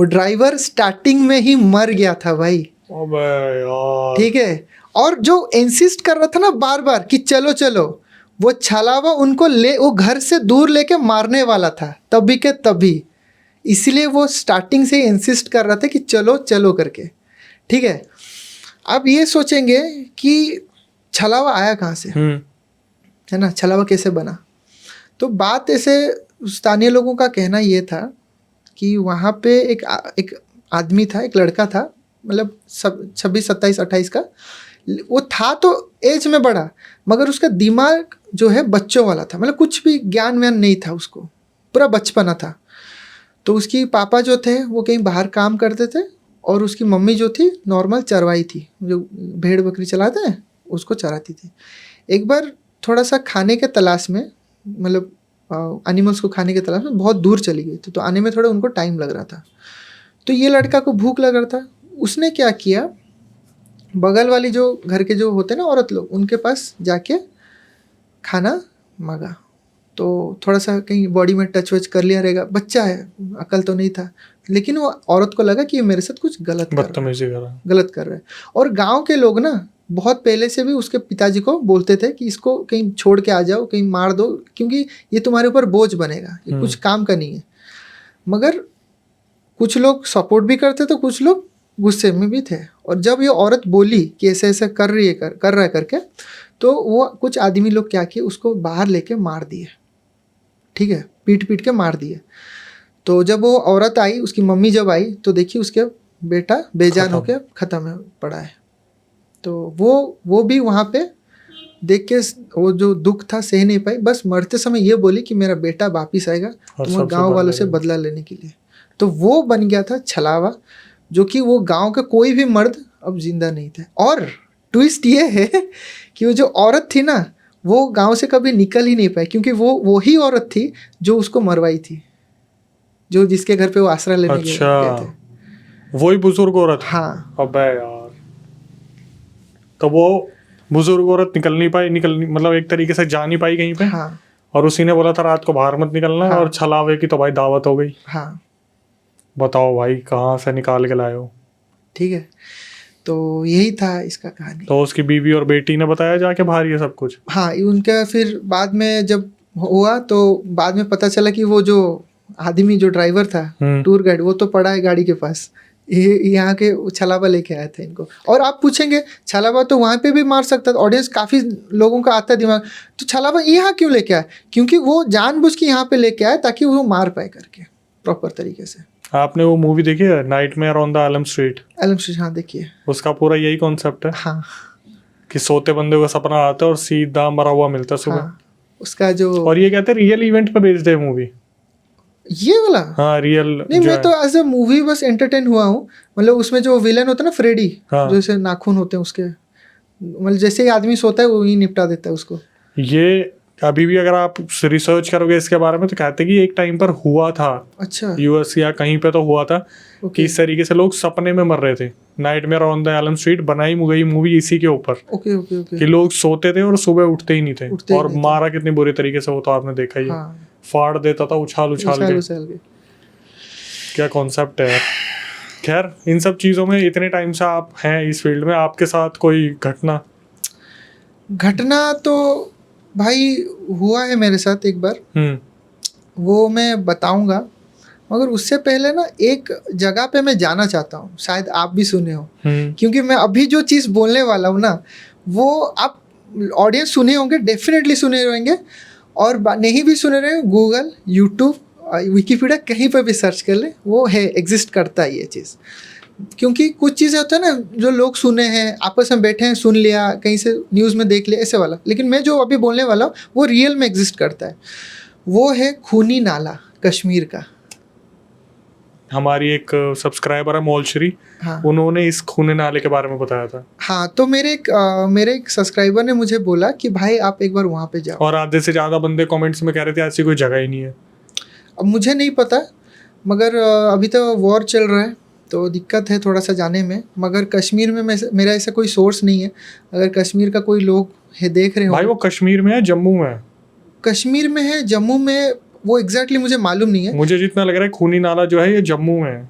ड्राइवर स्टार्टिंग में ही मर गया था भाई, ठीक है। और जो इंसिस्ट कर रहा था ना बार बार कि चलो चलो, वो छलावा उनको वो घर से दूर लेके मारने वाला था तभी के तभी, इसलिए वो स्टार्टिंग से ही इंसिस्ट कर रहा था कि चलो चलो करके, ठीक है। अब ये सोचेंगे कि छलावा आया कहाँ से, है ना, छलावा कैसे बना। तो बात ऐसे स्थानीय लोगों का कहना ये था कि वहाँ पे एक आदमी था, एक लड़का था, मतलब 26, 27, 28 का वो था, तो एज में बड़ा, मगर उसका दिमाग जो है बच्चों वाला था, मतलब कुछ भी ज्ञान व्यान नहीं था उसको, पूरा बचपना था। तो उसकी पापा जो थे वो कहीं बाहर काम करते थे, और उसकी मम्मी जो थी नॉर्मल चरवाई थी, जो भेड़ बकरी चलाते हैं उसको चराती थी। एक बार थोड़ा सा खाने के तलाश में, मतलब एनिमल्स को खाने के तलाश में बहुत दूर चली गई थी, तो आने में थोड़ा उनको टाइम लग रहा था। तो ये लड़का को भूख लग रहा था, उसने क्या किया, बगल वाली जो घर के जो होते ना औरत लोग, उनके पास जाके खाना मांगा। तो थोड़ा सा कहीं बॉडी में टच वच कर लिया रहेगा, बच्चा है, अकल तो नहीं था, लेकिन वो औरत को लगा कि ये मेरे साथ कुछ गलत कर रहा है। और गांव के लोग ना बहुत पहले से भी उसके पिताजी को बोलते थे कि इसको कहीं छोड़ के आ जाओ, कहीं मार दो, क्योंकि ये तुम्हारे ऊपर बोझ बनेगा, ये कुछ काम का नहीं है। मगर कुछ लोग सपोर्ट भी करते थे, कुछ लोग गुस्से में भी थे। और जब ये औरत बोली कि ऐसे ऐसे कर रहा है करके, तो वो कुछ आदमी लोग क्या किए, उसको बाहर लेके मार दिए, ठीक है, पीट पीट के मार दिए। तो जब वो औरत आई, उसकी मम्मी जब आई, तो देखी उसके बेटा बेजान होके ख़त्म पड़ा है। तो वो भी वहाँ पे देख के वो जो दुख था सह नहीं पाई, बस मरते समय ये बोली कि मेरा बेटा वापिस आएगा तुम्हारे गाँव वालों से बदला लेने के लिए। तो वो बन गया था छलावा, जो कि वो गांव का कोई भी मर्द अब जिंदा नहीं थे। और ट्विस्ट ये है कि वो जो औरत थी ना, वो गांव से कभी निकल ही नहीं पाई, क्योंकि वो ही औरत थी जो उसको मरवाई थी, जो जिसके घर पे वो आश्रय लेने गए थे। वही बुजुर्ग औरत? हाँ। अबे यार, तो वो बुजुर्ग औरत निकलनी मतलब एक तरीके से जा नहीं पाई कहीं पे। हाँ। और उसी ने बोला था रात को बाहर मत निकलना। हाँ। और छलावे की तो भाई दावत हो गई। हाँ। बताओ भाई कहाँ से निकाल के लाए हो। ठीक है, तो यही था इसका कहानी। तो उसकी बीवी और बेटी ने बताया जाके बाहर ये सब कुछ? हाँ, उनका फिर बाद में जब हुआ तो बाद में पता चला कि वो जो आदमी जो ड्राइवर था, टूर गाइड, वो तो पड़ा है गाड़ी के पास, यहाँ के छलावा लेके आया था इनको। और आप पूछेंगे छलावा तो वहाँ पे भी मार सकता था, ऑडियंस काफ़ी लोगों का आता है दिमाग, तो छलावा यहाँ क्यों लेके आया? क्योंकि वो जानबूझ के यहाँ पे लेके आया ताकि वो मार पाए करके प्रॉपर तरीके से। आपने वो मूवी देखी है nightmare on the Elm street? Elm street, हाँ देखिए। उसका पूरा यही कॉन्सेप्ट है। हाँ, कि सोते बंदे का सपना आता है और सीधा मरा हुआ मिलता है सुबह। हाँ, उसका जो, और ये कहते हैं रियल इवेंट पे बेस्ड है मूवी। ये वाला? हाँ रियल। नहीं, मैं तो एज अ मूवी बस एंटरटेन हुआ हूँ। मतलब उसमें जो विलन होता है ना फ्रेडी, हाँ। जो जैसे नाखून होते हैं उसके, मतलब जैसे ही आदमी सोता है वही निपटा देता है उसको। ये अभी भी अगर आप रिसर्च करोगे इसके बारे में तो कहते हैं कि एक टाइम पर हुआ था। अच्छा। यूएस या कहीं पे तो हुआ था कि इस तरीके से लोग सपने में मर रहे थे। Nightmare on the Elm street बनाई गई मूवी इसी के ऊपर। Okay okay okay. कि लोग सोते थे और सुबह उठते ही नहीं थे। और मारा कितनी बुरी तरीके से होता आपने देखा ही। हाँ। फाड़ देता था उछाल के। क्या कॉन्सेप्ट है यार। खैर इन सब चीजों में इतने टाइम से आप हैं इस फील्ड में, आपके साथ कोई घटना तो भाई हुआ है मेरे साथ एक बार। वो मैं बताऊंगा, मगर उससे पहले ना एक जगह पे मैं जाना चाहता हूँ, शायद आप भी सुने हो। क्योंकि मैं अभी जो चीज़ बोलने वाला हूँ ना, वो आप ऑडियंस सुने होंगे, डेफिनेटली सुने रहेंगे, और नहीं भी सुने रहे, गूगल, यूट्यूब, विकीपीडिया कहीं पर भी सर्च कर ले, वो है, एग्जिस्ट करता है ये चीज़। क्योंकि कुछ चीज़ें होता है ना जो लोग सुने हैं, आपस में बैठे हैं, सुन लिया, कहीं से न्यूज़ में देख लिया, ऐसे वाला। लेकिन मैं जो अभी बोलने वाला हूँ वो रियल में एग्जिस्ट करता है। वो है खूनी नाला, कश्मीर का। हमारी एक सब्सक्राइबर है मोलश्री। हाँ। उन्होंने इस खूनी नाले के बारे में बताया था। हाँ, तो मेरे एक सब्सक्राइबर ने मुझे बोला कि भाई आप एक बार वहाँ पे जाओ। और आधे से ज़्यादा बंदे कमेंट्स में कह रहे थे ऐसी कोई जगह ही नहीं है। अब मुझे नहीं पता, मगर अभी तो वॉर चल रहा है तो दिक्कत है थोड़ा सा जाने में। मगर कश्मीर में मेरा ऐसा कोई सोर्स नहीं है। अगर कश्मीर का कोई लोग है देख रहे हो। भाई वो कश्मीर में है, जम्मू में? कश्मीर में है, जम्मू में, वो एग्जैक्टली मुझे मालूम नहीं है। मुझे जितना लग रहा है खूनी नाला जो है ये जम्मू में है।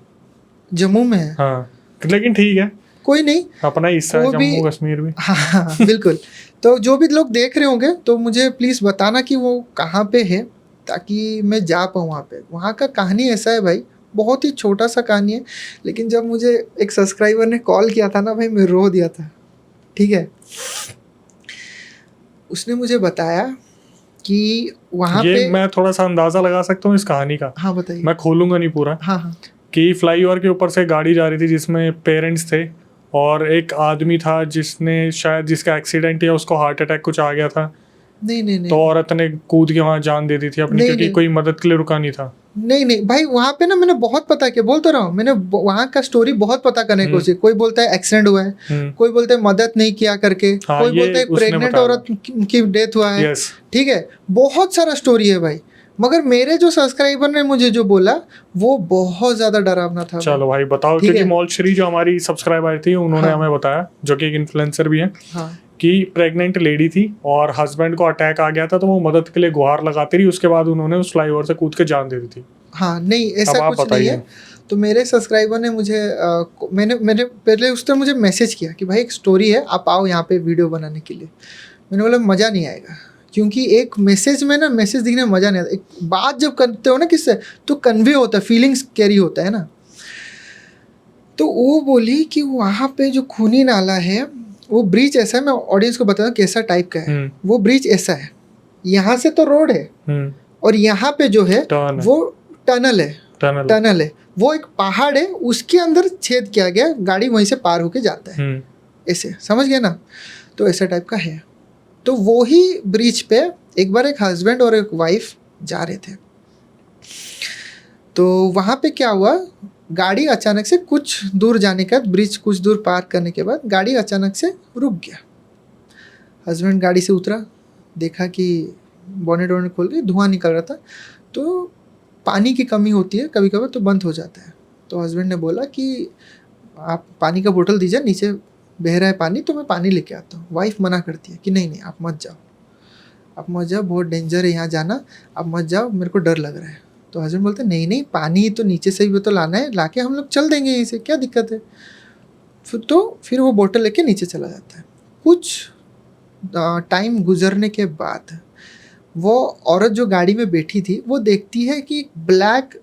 जम्मू में है? हाँ, लेकिन ठीक है, कोई नहीं, अपना हिस्सा है जम्मू कश्मीर भी। हाँ बिल्कुल। तो जो भी लोग देख रहे होंगे तो मुझे प्लीज़ बताना कि वो कहाँ पे है, ताकि मैं जा पाऊँ वहाँ पे। वहाँ का कहानी ऐसा है भाई, बहुत ही छोटा सा कहानी है, लेकिन जब मुझे एक सब्सक्राइबर ने कॉल किया था ना भाई, मैं रो दिया था। ठीक है, उसने मुझे बताया कि वहाँ पे, मैं थोड़ा सा अंदाजा लगा सकता हूँ इस कहानी का। हाँ बताइए। मैं खोलूंगा नहीं पूरा। हाँ हाँ। कि फ्लाईओवर के ऊपर से गाड़ी जा रही थी जिसमें पेरेंट्स थे और एक आदमी था जिसने शायद जिसका एक्सीडेंट या उसको हार्ट अटैक कुछ आ गया था। नहीं। तो औरत ने कूद के वहाँ जान दे दी थी अपनी, क्योंकि कोई मदद के लिए रुका नहीं था। नहीं भाई, वहाँ पे ना मैंने बहुत पता किया, बोल तो रहा हूँ, मैंने वहाँ का स्टोरी बहुत पता करने की कोशिश। कोई बोलता है एक्सीडेंट हुआ है, कोई बोलता है मदद नहीं किया करके, कोई बोलता है प्रेग्नेंट औरत की डेथ हुआ है। ठीक है, बहुत सारा स्टोरी है भाई। मगर मेरे जो सब्सक्राइबर ने मुझे जो बोला वो बहुत ज्यादा डरावना था। चलो भाई बताओ, क्योंकि मोलश्री जो हमारी सब्सक्राइबर थी उन्होंने हमें बताया, जो कि एक इन्फ्लुएंसर भी है, कि प्रेग्नेंट लेडी थी और हस्बैंड को अटैक आ गया था, तो वो मदद के लिए गुहार लगाती रही, उसके बाद उन्होंने उस फ्लाईओवर से कूद के जान दे दी थी। हाँ नहीं, ऐसा कुछ नहीं है। तो मेरे सब्सक्राइबर ने मुझे मैंने पहले उस तरह मुझे मैसेज किया कि भाई एक स्टोरी है, आप आओ यहाँ पे वीडियो बनाने के लिए। मैंने बोला मज़ा नहीं आएगा, क्योंकि एक मैसेज में ना, मैसेज दिखने में मज़ा नहीं आता। एक बात जब करते हो ना किससे, तो कन्वे होता है, फीलिंग्स कैरी होता है ना। तो वो बोली कि वहाँ पे जो खूनी नाला है, वो ब्रिज ऐसा है, मैं ऑडियंस को बता दूं कैसा टाइप का है। वो ब्रिज ऐसा है, यहाँ से तो रोड है और यहाँ पे जो है वो टनल है। वो एक पहाड़ है, उसके अंदर छेद किया गया, गाड़ी वहीं से पार होके जाता है। ऐसे समझ गए ना? तो ऐसा टाइप का है। तो वो ही ब्रिज पे एक बार एक हस्बैंड और एक वाइफ जा रहे थे। तो वहाँ पे क्या हुआ, गाड़ी अचानक से कुछ दूर जाने के बाद, ब्रिज कुछ दूर पार करने के बाद गाड़ी अचानक से रुक गया। हस्बैंड गाड़ी से उतरा, देखा कि बोनेट वोनेट खोल के धुआं निकल रहा था। तो पानी की कमी होती है कभी कभी, तो बंद हो जाता है। तो हस्बैंड ने बोला कि आप पानी का बोतल दीजिए, नीचे बह रहा है पानी, तो मैं पानी लेके आता हूँ। वाइफ मना करती है कि नहीं नहीं आप मत जाओ, आप मत जाओ, बहुत डेंजर है यहाँ जाना, आप मत जाओ, मेरे को डर लग रहा है। तो हस्बैंड बोलते नहीं नहीं, पानी तो नीचे से भी तो लाना है, लाके हम लोग चल देंगे यहीं से, क्या दिक्कत है। फिर वो बोतल लेके नीचे चला जाता है। कुछ टाइम गुजरने के बाद वो औरत जो गाड़ी में बैठी थी वो देखती है कि ब्लैक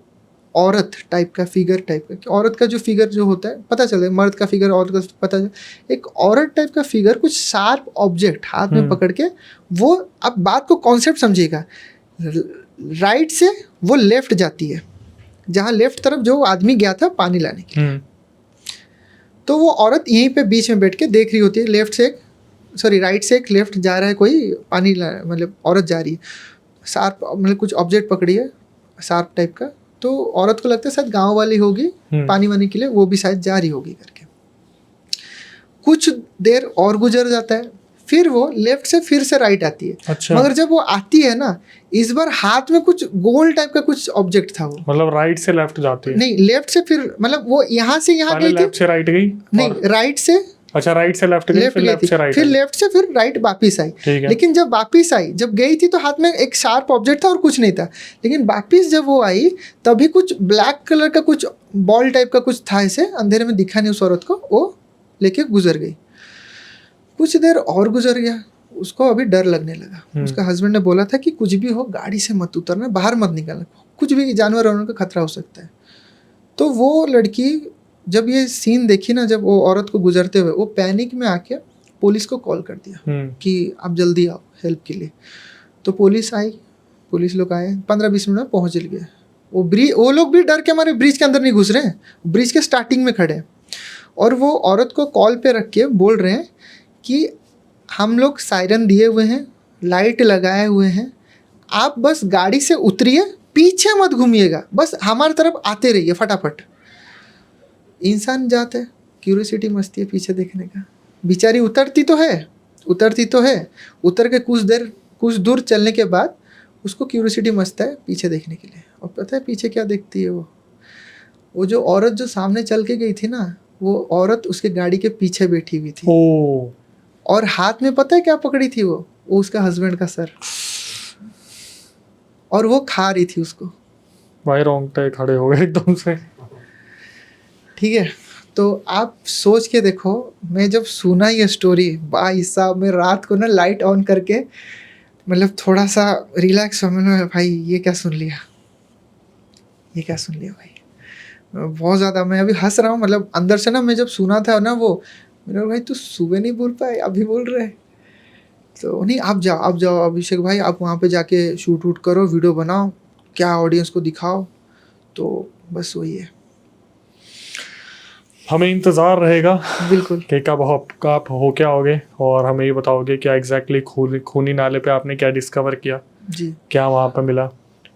औरत टाइप का फिगर टाइप का, कि औरत का जो फिगर जो होता है पता चले, मर्द का फिगर औरत का पता चले, एक औरत टाइप का फिगर कुछ शार्प ऑब्जेक्ट हाथ में पकड़ के, वो अब बात को कॉन्सेप्ट समझिएगा, राइट से वो लेफ्ट जाती है, जहाँ लेफ्ट तरफ जो आदमी गया था पानी लाने के लिए। तो वो औरत यहीं पे बीच में बैठ के देख रही होती है, राइट से एक लेफ्ट जा रहा है कोई पानी मतलब औरत जा रही है, शार्प मतलब कुछ ऑब्जेक्ट पकड़ी है शार्प टाइप का। तो औरत को लगता है शायद गांव वाली होगी, पानी वानी के लिए वो भी शायद जा रही होगी करके। कुछ देर और गुजर जाता है, फिर वो लेफ्ट से फिर से राइट आती है। अच्छा। मगर जब वो आती है ना, इस बार हाथ में कुछ गोल टाइप का कुछ ऑब्जेक्ट था। वो मतलब राइट से लेफ्ट जाती है? नहीं, लेफ्ट से फिर मतलब वो यहाँ से यहाँ गई थी, लेफ्ट से राइट गई, नहीं राइट से, अच्छा राइट से लेफ्ट गई, फिर लेफ्ट से राइट, फिर लेफ्ट से फिर राइट वापिस आई। लेकिन जब वापिस आई, जब गई थी तो हाथ में एक शार्प ऑब्जेक्ट था और कुछ नहीं था, लेकिन वापिस जब वो आई तभी कुछ ब्लैक कलर का कुछ बॉल टाइप का कुछ था, ऐसे अंधेरे में दिखा नहीं उस औरत को, वो लेके गुजर गई। कुछ देर और गुजर गया, उसको अभी डर लगने लगा। उसका हस्बैंड ने बोला था कि कुछ भी हो गाड़ी से मत उतरना, बाहर मत निकलना, कुछ भी जानवर होने का खतरा हो सकता है। तो वो लड़की जब ये सीन देखी ना, जब वो औरत को गुजरते हुए, वो पैनिक में आके पुलिस को कॉल कर दिया कि आप जल्दी आओ हेल्प के लिए। तो पुलिस आई, पुलिस लोग आए, 15-20 मिनट में पहुँच गए। वो लोग भी डर के हमारे ब्रिज के अंदर नहीं घुस रहे हैं, ब्रिज के स्टार्टिंग में खड़े हैं, और वो औरत को कॉल पे रख के बोल रहे हैं कि हम लोग सायरन दिए हुए हैं, लाइट लगाए हुए हैं, आप बस गाड़ी से उतरिए, पीछे मत घूमिएगा, बस हमारी तरफ आते रहिए फटाफट। इंसान जाता है, क्यूरियोसिटी मस्ती है पीछे देखने का। बेचारी उतरती तो है, उतर के कुछ दूर चलने के बाद उसको क्यूरियोसिटी मस्त है पीछे देखने के लिए। और पता है पीछे क्या देखती है वो जो औरत जो सामने चल के गई थी ना, वो औरत उसके गाड़ी के पीछे बैठी हुई थी। और हाथ में पता है क्या पकड़ी थी वो उसका हस्बैंड का सर, और वो खा रही थी उसको। भाई रोंगटे खड़े हो गए एकदम से। ठीक है, तो आप सोच के देखो, मैं जब सुना ये स्टोरी, भाई साहब मैं रात को ना लाइट ऑन करके मतलब थोड़ा सा रिलैक्स हो, मैंने भाई ये क्या सुन लिया भाई, बहुत ज़्यादा मैं अभी हंस रहा हूँ। मतलब अंदर से ना, मैं जब सुना था ना वो, मेरा भाई तू सुबह नहीं बोल पाए, अभी बोल रहे। तो नहीं, आप जाओ अभिषेक भाई, आप वहाँ पे जाके शूट वूट करो, वीडियो बनाओ, क्या ऑडियंस को दिखाओ। तो बस वही है, हमें इंतज़ार रहेगा बिल्कुल कि कब आप हो क्या होगे, और हमें ये बताओगे क्या एग्जैक्टली खूनी नाले पे आपने क्या डिस्कवर किया जी, क्या वहाँ पे मिला।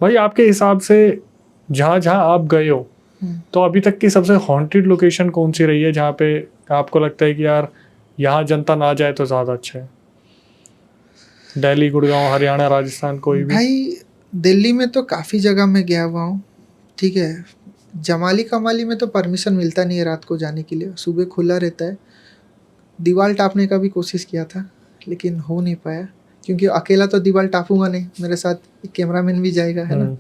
भाई आपके हिसाब से जहाँ आप गए हो, तो अभी तक की सबसे हॉन्टेड लोकेशन कौन सी रही है जहाँ पे आपको लगता है कि यार यहाँ जनता ना जाए तो ज़्यादा अच्छा है? दिल्ली, गुड़गांव, हरियाणा, राजस्थान, कोई भी? भाई दिल्ली में तो काफ़ी जगह मैं गया हुआ हूँ, ठीक है। जमाली कमाली में तो परमिशन मिलता नहीं है रात को जाने के लिए, सुबह खुला रहता है। दीवार टापने का भी कोशिश किया था लेकिन हो नहीं पाया, क्योंकि अकेला तो दीवार टापूंगा नहीं, मेरे साथ एक कैमरामैन भी जाएगा, है ना।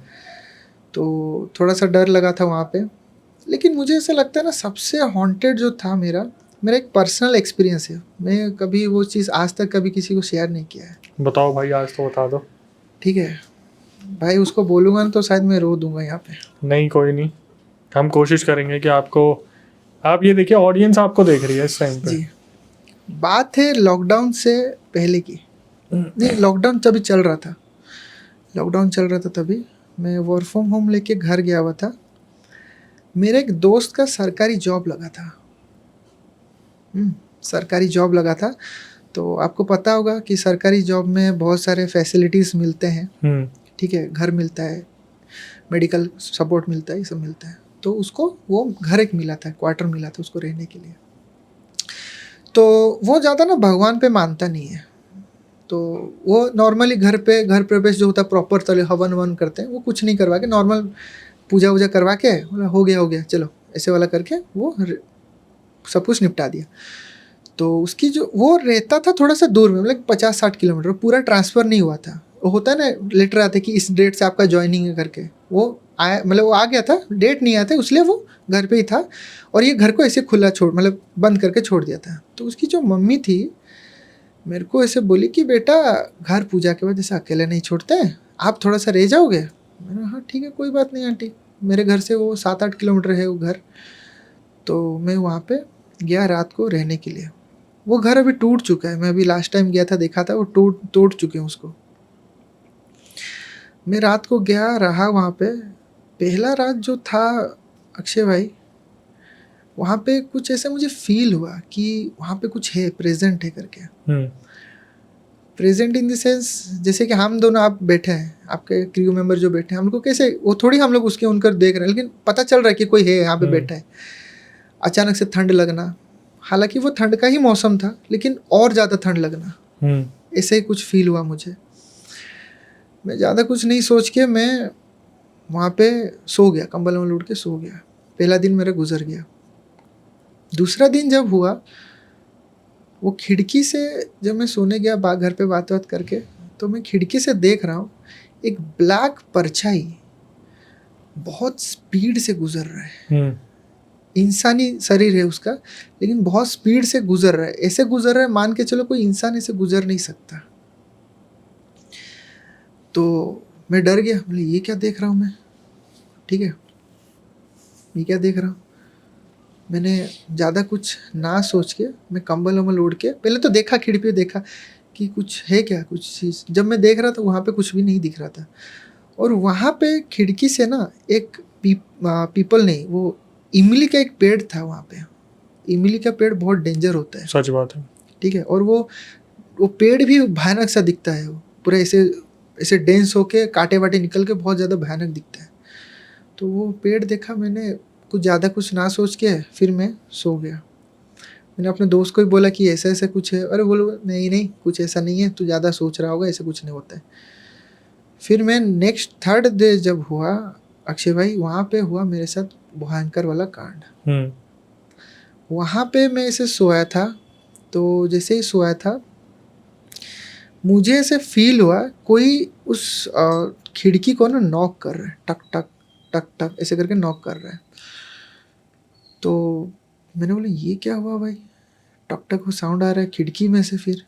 तो थोड़ा सा डर लगा था वहाँ पे। लेकिन मुझे ऐसा लगता है ना, सबसे हॉन्टेड जो था मेरा एक पर्सनल एक्सपीरियंस है। मैं कभी वो चीज़ आज तक कभी किसी को शेयर नहीं किया है। बताओ भाई, आज तो बता दो। ठीक है भाई, उसको बोलूँगा ना तो शायद मैं रो दूंगा यहाँ पे। नहीं कोई नहीं, हम कोशिश करेंगे कि आप ये देखिए, ऑडियंस आपको देख रही है इस टाइम पे। जी, बात है लॉकडाउन से पहले की, नहीं लॉकडाउन तभी चल रहा था, तभी मैं वर्क फ्रॉम होम लेके घर गया हुआ था। मेरे एक दोस्त का सरकारी जॉब लगा था, तो आपको पता होगा कि सरकारी जॉब में बहुत सारे फैसिलिटीज़ मिलते हैं, ठीक है, घर मिलता है, मेडिकल सपोर्ट मिलता है, ये सब मिलता है। तो उसको वो घर एक मिला था, क्वार्टर मिला था उसको रहने के लिए। तो वो ज़्यादा ना भगवान पे मानता नहीं है, तो वो नॉर्मली घर प्रवेश जो होता है प्रॉपर तले हवन वन करते हैं, वो कुछ नहीं करवा के नॉर्मल पूजा वूजा करवा के बोला हो गया चलो ऐसे वाला करके वो सब कुछ निपटा दिया। तो उसकी जो वो रहता था थोड़ा सा दूर में, मतलब 50-60 किलोमीटर, पूरा ट्रांसफ़र नहीं हुआ था। वो होता है ना लेटर आते कि इस डेट से आपका ज्वाइनिंग है करके, वो आया, मतलब वो आ गया था, डेट नहीं आया था इसलिए वो घर पे ही था, और ये घर को ऐसे खुला छोड़ मतलब बंद करके छोड़ दिया था। तो उसकी जो मम्मी थी मेरे को ऐसे बोली कि बेटा घर पूजा के बाद ऐसे अकेले नहीं छोड़ते हैं, आप थोड़ा सा रह जाओगे। मैंने हाँ ठीक है कोई बात नहीं आंटी, मेरे घर से वो 7-8 किलोमीटर है वो घर। तो मैं वहाँ पे गया रात को रहने के लिए। वो घर अभी टूट चुका है, मैं अभी लास्ट टाइम गया था देखा था, वो टूट चुके हैं उसको। मैं रात को गया रहा वहाँ पे। पहला रात जो था अक्षय भाई, वहाँ पे कुछ ऐसे मुझे फील हुआ कि वहाँ पे कुछ है, प्रेजेंट है करके। प्रेजेंट इन द सेंस जैसे कि हम दोनों आप बैठे हैं, आपके क्रू मेंबर जो बैठे हैं, हमको कैसे वो थोड़ी हम लोग उसके उनकर देख रहे हैं, लेकिन पता चल रहा है कि कोई है यहाँ पे बैठा है। अचानक से ठंड लगना, हालांकि वो ठंड का ही मौसम था लेकिन और ज़्यादा ठंड लगना, ऐसे ही कुछ फील हुआ मुझे। मैं ज़्यादा कुछ नहीं सोच के मैं वहाँ पे सो गया, कंबल में उड़ के सो गया। पहला दिन मेरा गुजर गया। दूसरा दिन जब हुआ, वो खिड़की से जब मैं सोने गया घर पे बात करके, तो मैं खिड़की से देख रहा हूँ एक ब्लैक परछाई बहुत स्पीड से गुजर रहा है। इंसानी शरीर है उसका, लेकिन बहुत स्पीड से गुजर रहा है। ऐसे गुजर रहा है मान के चलो कोई इंसान ऐसे गुजर नहीं सकता। तो मैं डर गया, बोले ये क्या देख रहा हूँ मैं, ठीक है ये क्या देख रहा हूँ। मैंने ज़्यादा कुछ ना सोच के मैं कंबल वम्बल ओढ़ के पहले तो देखा, खिड़की पे देखा कि कुछ है क्या, कुछ चीज़। जब मैं देख रहा था वहाँ पे कुछ भी नहीं दिख रहा था। और वहाँ पे खिड़की से ना एक पीपल नहीं, वो इमली का एक पेड़ था वहाँ पे। इमली का पेड़ बहुत डेंजर होता है, सच बात है, ठीक है। और वो पेड़ भी भयानक सा दिखता है, वो पूरा ऐसे डेंस होके कांटे वाटे निकल के बहुत ज़्यादा भयानक दिखता है। तो वो पेड़ देखा मैंने, कुछ ज़्यादा कुछ ना सोच के फिर मैं सो गया। मैंने अपने दोस्त को ही बोला कि ऐसा ऐसा कुछ है। अरे बोलो नहीं कुछ ऐसा नहीं है, तू ज़्यादा सोच रहा होगा, ऐसा कुछ नहीं होता है। फिर मैं नेक्स्ट थर्ड डे जब हुआ अक्षय भाई, वहाँ पे हुआ मेरे साथ भयंकर वाला कांड। वहाँ पे मैं ऐसे सोया था, तो जैसे ही सोया था मुझे ऐसे फील हुआ कोई उस खिड़की को ना नॉक कर रहा है, टक टक टक टक ऐसे करके नॉक कर रहा है। तो मैंने बोला ये क्या हुआ भाई, टक टक साउंड आ रहा है खिड़की में से। फिर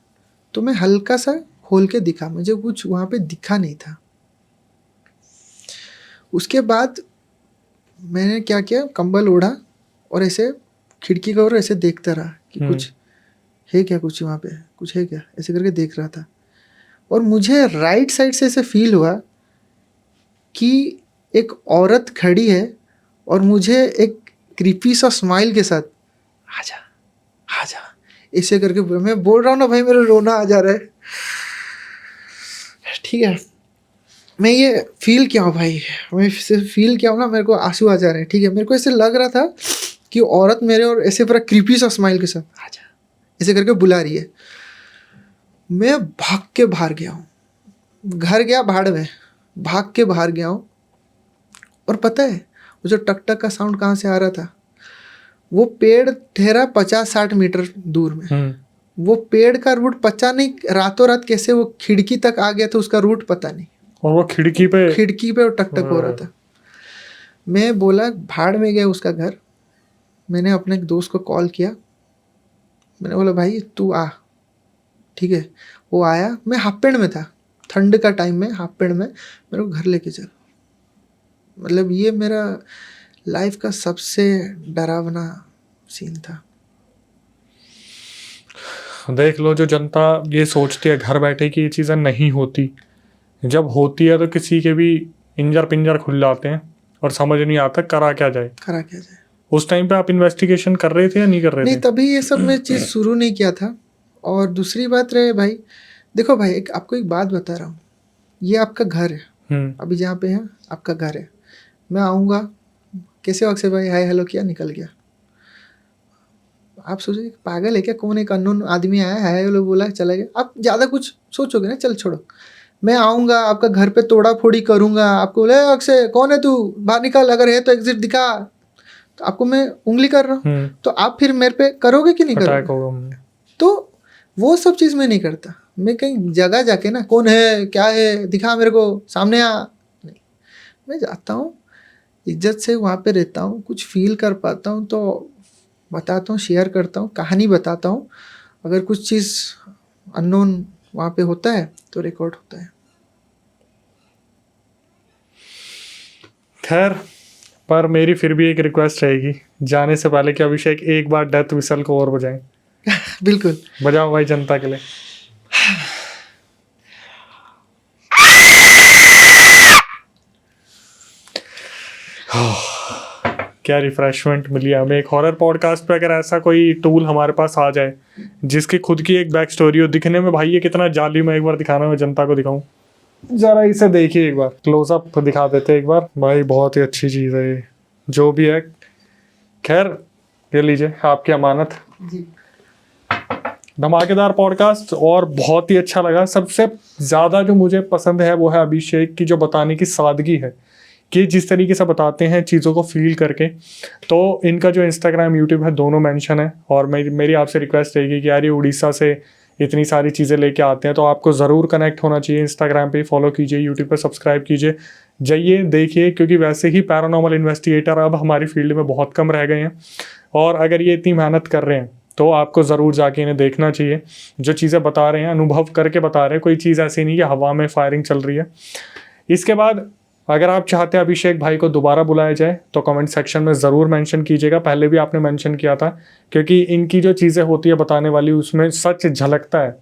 तो मैं हल्का सा खोल के दिखा, मुझे कुछ वहाँ पे दिखा नहीं था। उसके बाद मैंने क्या किया, कंबल ओढ़ा और ऐसे खिड़की की ओर ऐसे देखता रहा कि कुछ है क्या, कुछ वहाँ पे कुछ है क्या, ऐसे करके देख रहा था। और मुझे राइट साइड से ऐसे फील हुआ कि एक औरत खड़ी है और मुझे एक क्रीपी सा स्माइल के साथ आजा आजा ऐसे करके, मैं बोल रहा हूँ ना भाई मेरा रोना आ जा रहा है, ठीक है। मैं ये फील किया हूँ भाई, मैं फील किया हूँ ना, मेरे को आंसू आ जा रहे हैं, ठीक है। मेरे को ऐसे लग रहा था कि औरत मेरे और ऐसे पूरा क्रीपी सा स्माइल के साथ आजा ऐसे करके बुला रही है। मैं भाग के बाहर गया हूँ, घर गया भाड़ में, भाग के बाहर गया हूँ। और पता है वो जो टक टक का साउंड कहाँ से आ रहा था, वो पेड़ ठहरा 50-60 मीटर दूर में। वो पेड़ का रूट पता नहीं रातों रात कैसे वो खिड़की तक आ गया था, उसका रूट पता नहीं। और वो खिड़की पे वो टक टक हो रहा था। मैं बोला भाड़ में गया उसका घर। मैंने अपने एक दोस्त को कॉल किया, मैंने बोला भाई तू आ, ठीक है। वो आया, मैं हाफ पैंट में था, ठंड का टाइम में हाफ पैंट में, मेरे को घर लेके चल। मतलब ये मेरा लाइफ का सबसे डरावना सीन था। देख लो, जो जनता ये सोचती है घर बैठे कि ये चीज़ें नहीं होती, जब होती है तो किसी के भी इंजर पिंजर खुल जाते हैं और समझ नहीं आता करा क्या जाए। उस टाइम पे आप इन्वेस्टिगेशन कर रहे थे या नहीं कर रहे थे? नहीं, तभी ये सब मैं चीज़ शुरू नहीं किया था। और दूसरी बात रहे भाई, देखो भाई आपको एक बात बता रहा हूँ, ये आपका घर है, अभी जहाँ पे है आपका घर है। मैं आऊँगा, कैसे हो अक्षय भाई, हाय हेलो किया, निकल गया। आप सोचोगे पागल है क्या, कौन एक अननोन आदमी आया, हाय हेलो बोला, चला गया। आप ज़्यादा कुछ सोचोगे ना, चल छोड़ो, मैं आऊँगा आपका घर पे तोड़ा फोड़ी करूँगा, आपको बोले अक्षय कौन है तू, बाहर निकल, अगर है तो एग्जिट दिखा, तो आपको मैं उंगली कर रहा हूँ, तो आप फिर मेरे पे करोगे कि नहीं करोगे? तो वो सब चीज़ मैं नहीं करता। मैं कहीं जगह जाके ना, कौन है क्या है दिखा मेरे को, सामने आ, नहीं, मैं जाता हूँ इज्जत से, वहाँ पे रहता हूँ, कुछ फील कर पाता हूँ तो बताता हूँ, शेयर करता हूँ, कहानी बताता हूँ। अगर कुछ चीज़ अननोन वहाँ पे होता है तो रिकॉर्ड होता है। खैर, पर मेरी फिर भी एक रिक्वेस्ट रहेगी जाने से पहले कि अभिषेक एक बार डेथ विसल को और बजाएं। बिल्कुल, बजाओ भाई जनता के लिए। क्या रिफ्रेशमेंट मिली हमें एक हॉरर पॉडकास्ट पे। अगर ऐसा कोई टूल हमारे पास आ जाए जिसकी खुद की एक बैक स्टोरी हो, दिखने में भाई ये कितना जालिम है, एक बार दिखाना मैं जनता को दिखाऊं। जरा इसे देखिए एक बार, क्लोजअप दिखा देते एक बार भाई, बहुत ही अच्छी चीज़ है ये जो भी है। खैर ये लीजिए आपकी अमानत जी। धमाकेदार पॉडकास्ट और बहुत ही अच्छा लगा। सबसे ज़्यादा जो मुझे पसंद है वो है अभिषेक की जो बताने की सादगी है, कि जिस तरीके से बताते हैं चीज़ों को फील करके। तो इनका जो इंस्टाग्राम यूट्यूब है दोनों मेंशन है, और मेरी आपसे रिक्वेस्ट रहेगी कि यार ये उड़ीसा से इतनी सारी चीज़ें लेके आते हैं तो आपको ज़रूर कनेक्ट होना चाहिए। इंस्टाग्राम पे फॉलो कीजिए, यूट्यूब पे सब्सक्राइब कीजिए, जाइए देखिए, क्योंकि वैसे ही पैरानॉर्मल इन्वेस्टिगेटर अब हमारी फील्ड में बहुत कम रह गए हैं, और अगर ये इतनी मेहनत कर रहे हैं तो आपको ज़रूर जाके इन्हें देखना चाहिए। जो चीज़ें बता रहे हैं अनुभव करके बता रहे हैं, कोई चीज़ ऐसी नहीं कि हवा में फायरिंग चल रही है। इसके बाद अगर आप चाहते हैं अभिषेक भाई को दोबारा बुलाया जाए तो कमेंट सेक्शन में ज़रूर मेंशन कीजिएगा। पहले भी आपने मेंशन किया था, क्योंकि इनकी जो चीज़ें होती है बताने वाली उसमें सच झलकता है।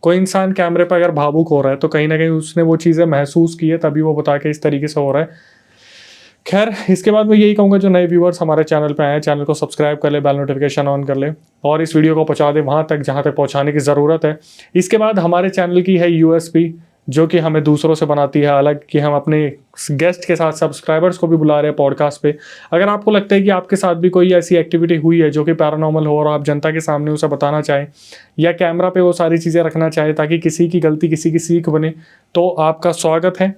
कोई इंसान कैमरे पर अगर भावुक हो रहा है तो कहीं ना कहीं उसने वो चीज़ें महसूस की है, तभी वो बता के इस तरीके से हो रहा है। खैर इसके बाद मैं यही कहूँगा, जो नए व्यूअर्स हमारे चैनल पे आए हैं, चैनल को सब्सक्राइब कर ले, बेल नोटिफिकेशन ऑन कर ले, और इस वीडियो को पहुँचा दे वहाँ तक जहाँ तक पहुँचाने की ज़रूरत है। इसके बाद हमारे चैनल की है यूएसपी, जो कि हमें दूसरों से बनाती है अलग, कि हम अपने गेस्ट के साथ सब्सक्राइबर्स को भी बुला रहे हैं पॉडकास्ट पे। अगर आपको लगता है कि आपके साथ भी कोई ऐसी एक्टिविटी हुई है जो कि पैरानॉर्मल हो और आप जनता के सामने उसे बताना चाहें, या कैमरा पे वो सारी चीज़ें रखना चाहें ताकि किसी की गलती किसी की सीख बने, तो आपका स्वागत है।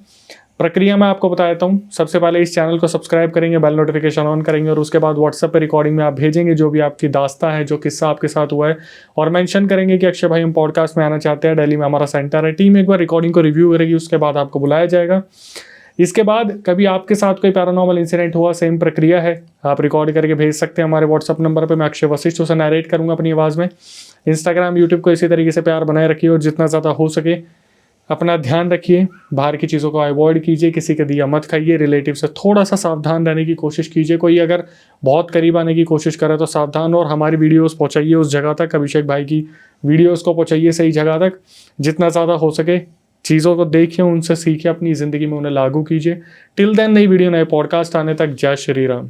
प्रक्रिया मैं आपको बता देता हूँ। सबसे पहले इस चैनल को सब्सक्राइब करेंगे, बेल नोटिफिकेशन ऑन करेंगे, और उसके बाद व्हाट्सएप पे रिकॉर्डिंग में आप भेजेंगे जो भी आपकी दास्ता है, जो किस्सा आपके साथ हुआ है, और मेंशन करेंगे कि अक्षय भाई हम पॉडकास्ट में आना चाहते हैं, दिल्ली में हमारा सेंटर है। टीम एक बार रिकॉर्डिंग को रिव्यू करेगी, उसके बाद आपको बुलाया जाएगा। इसके बाद कभी आपके साथ कोई पैरानॉर्मल इंसिडेंट हुआ, सेम प्रक्रिया है, आप रिकॉर्ड करके भेज सकते हैं हमारे व्हाट्सअप नंबर पर। मैं अक्षय वशिष्ठ उसे नरेट करूँगा अपनी आवाज़ में। इंस्टाग्राम यूट्यूब को इसी तरीके से प्यार बनाए रखिए, और जितना ज़्यादा हो सके अपना ध्यान रखिए, बाहर की चीज़ों को अवॉइड कीजिए, किसी के दिया मत खाइए, रिलेटिव से थोड़ा सा सावधान रहने की कोशिश कीजिए। कोई अगर बहुत करीब आने की कोशिश करे तो सावधान, और हमारी वीडियोस पहुंचाइए उस जगह तक, अभिषेक भाई की वीडियोस को पहुंचाइए सही जगह तक, जितना ज़्यादा हो सके। चीज़ों को देखिए, उनसे सीखिए, अपनी ज़िंदगी में उन्हें लागू कीजिए। टिल देन नई वीडियो नए पॉडकास्ट आने तक, जय श्री राम।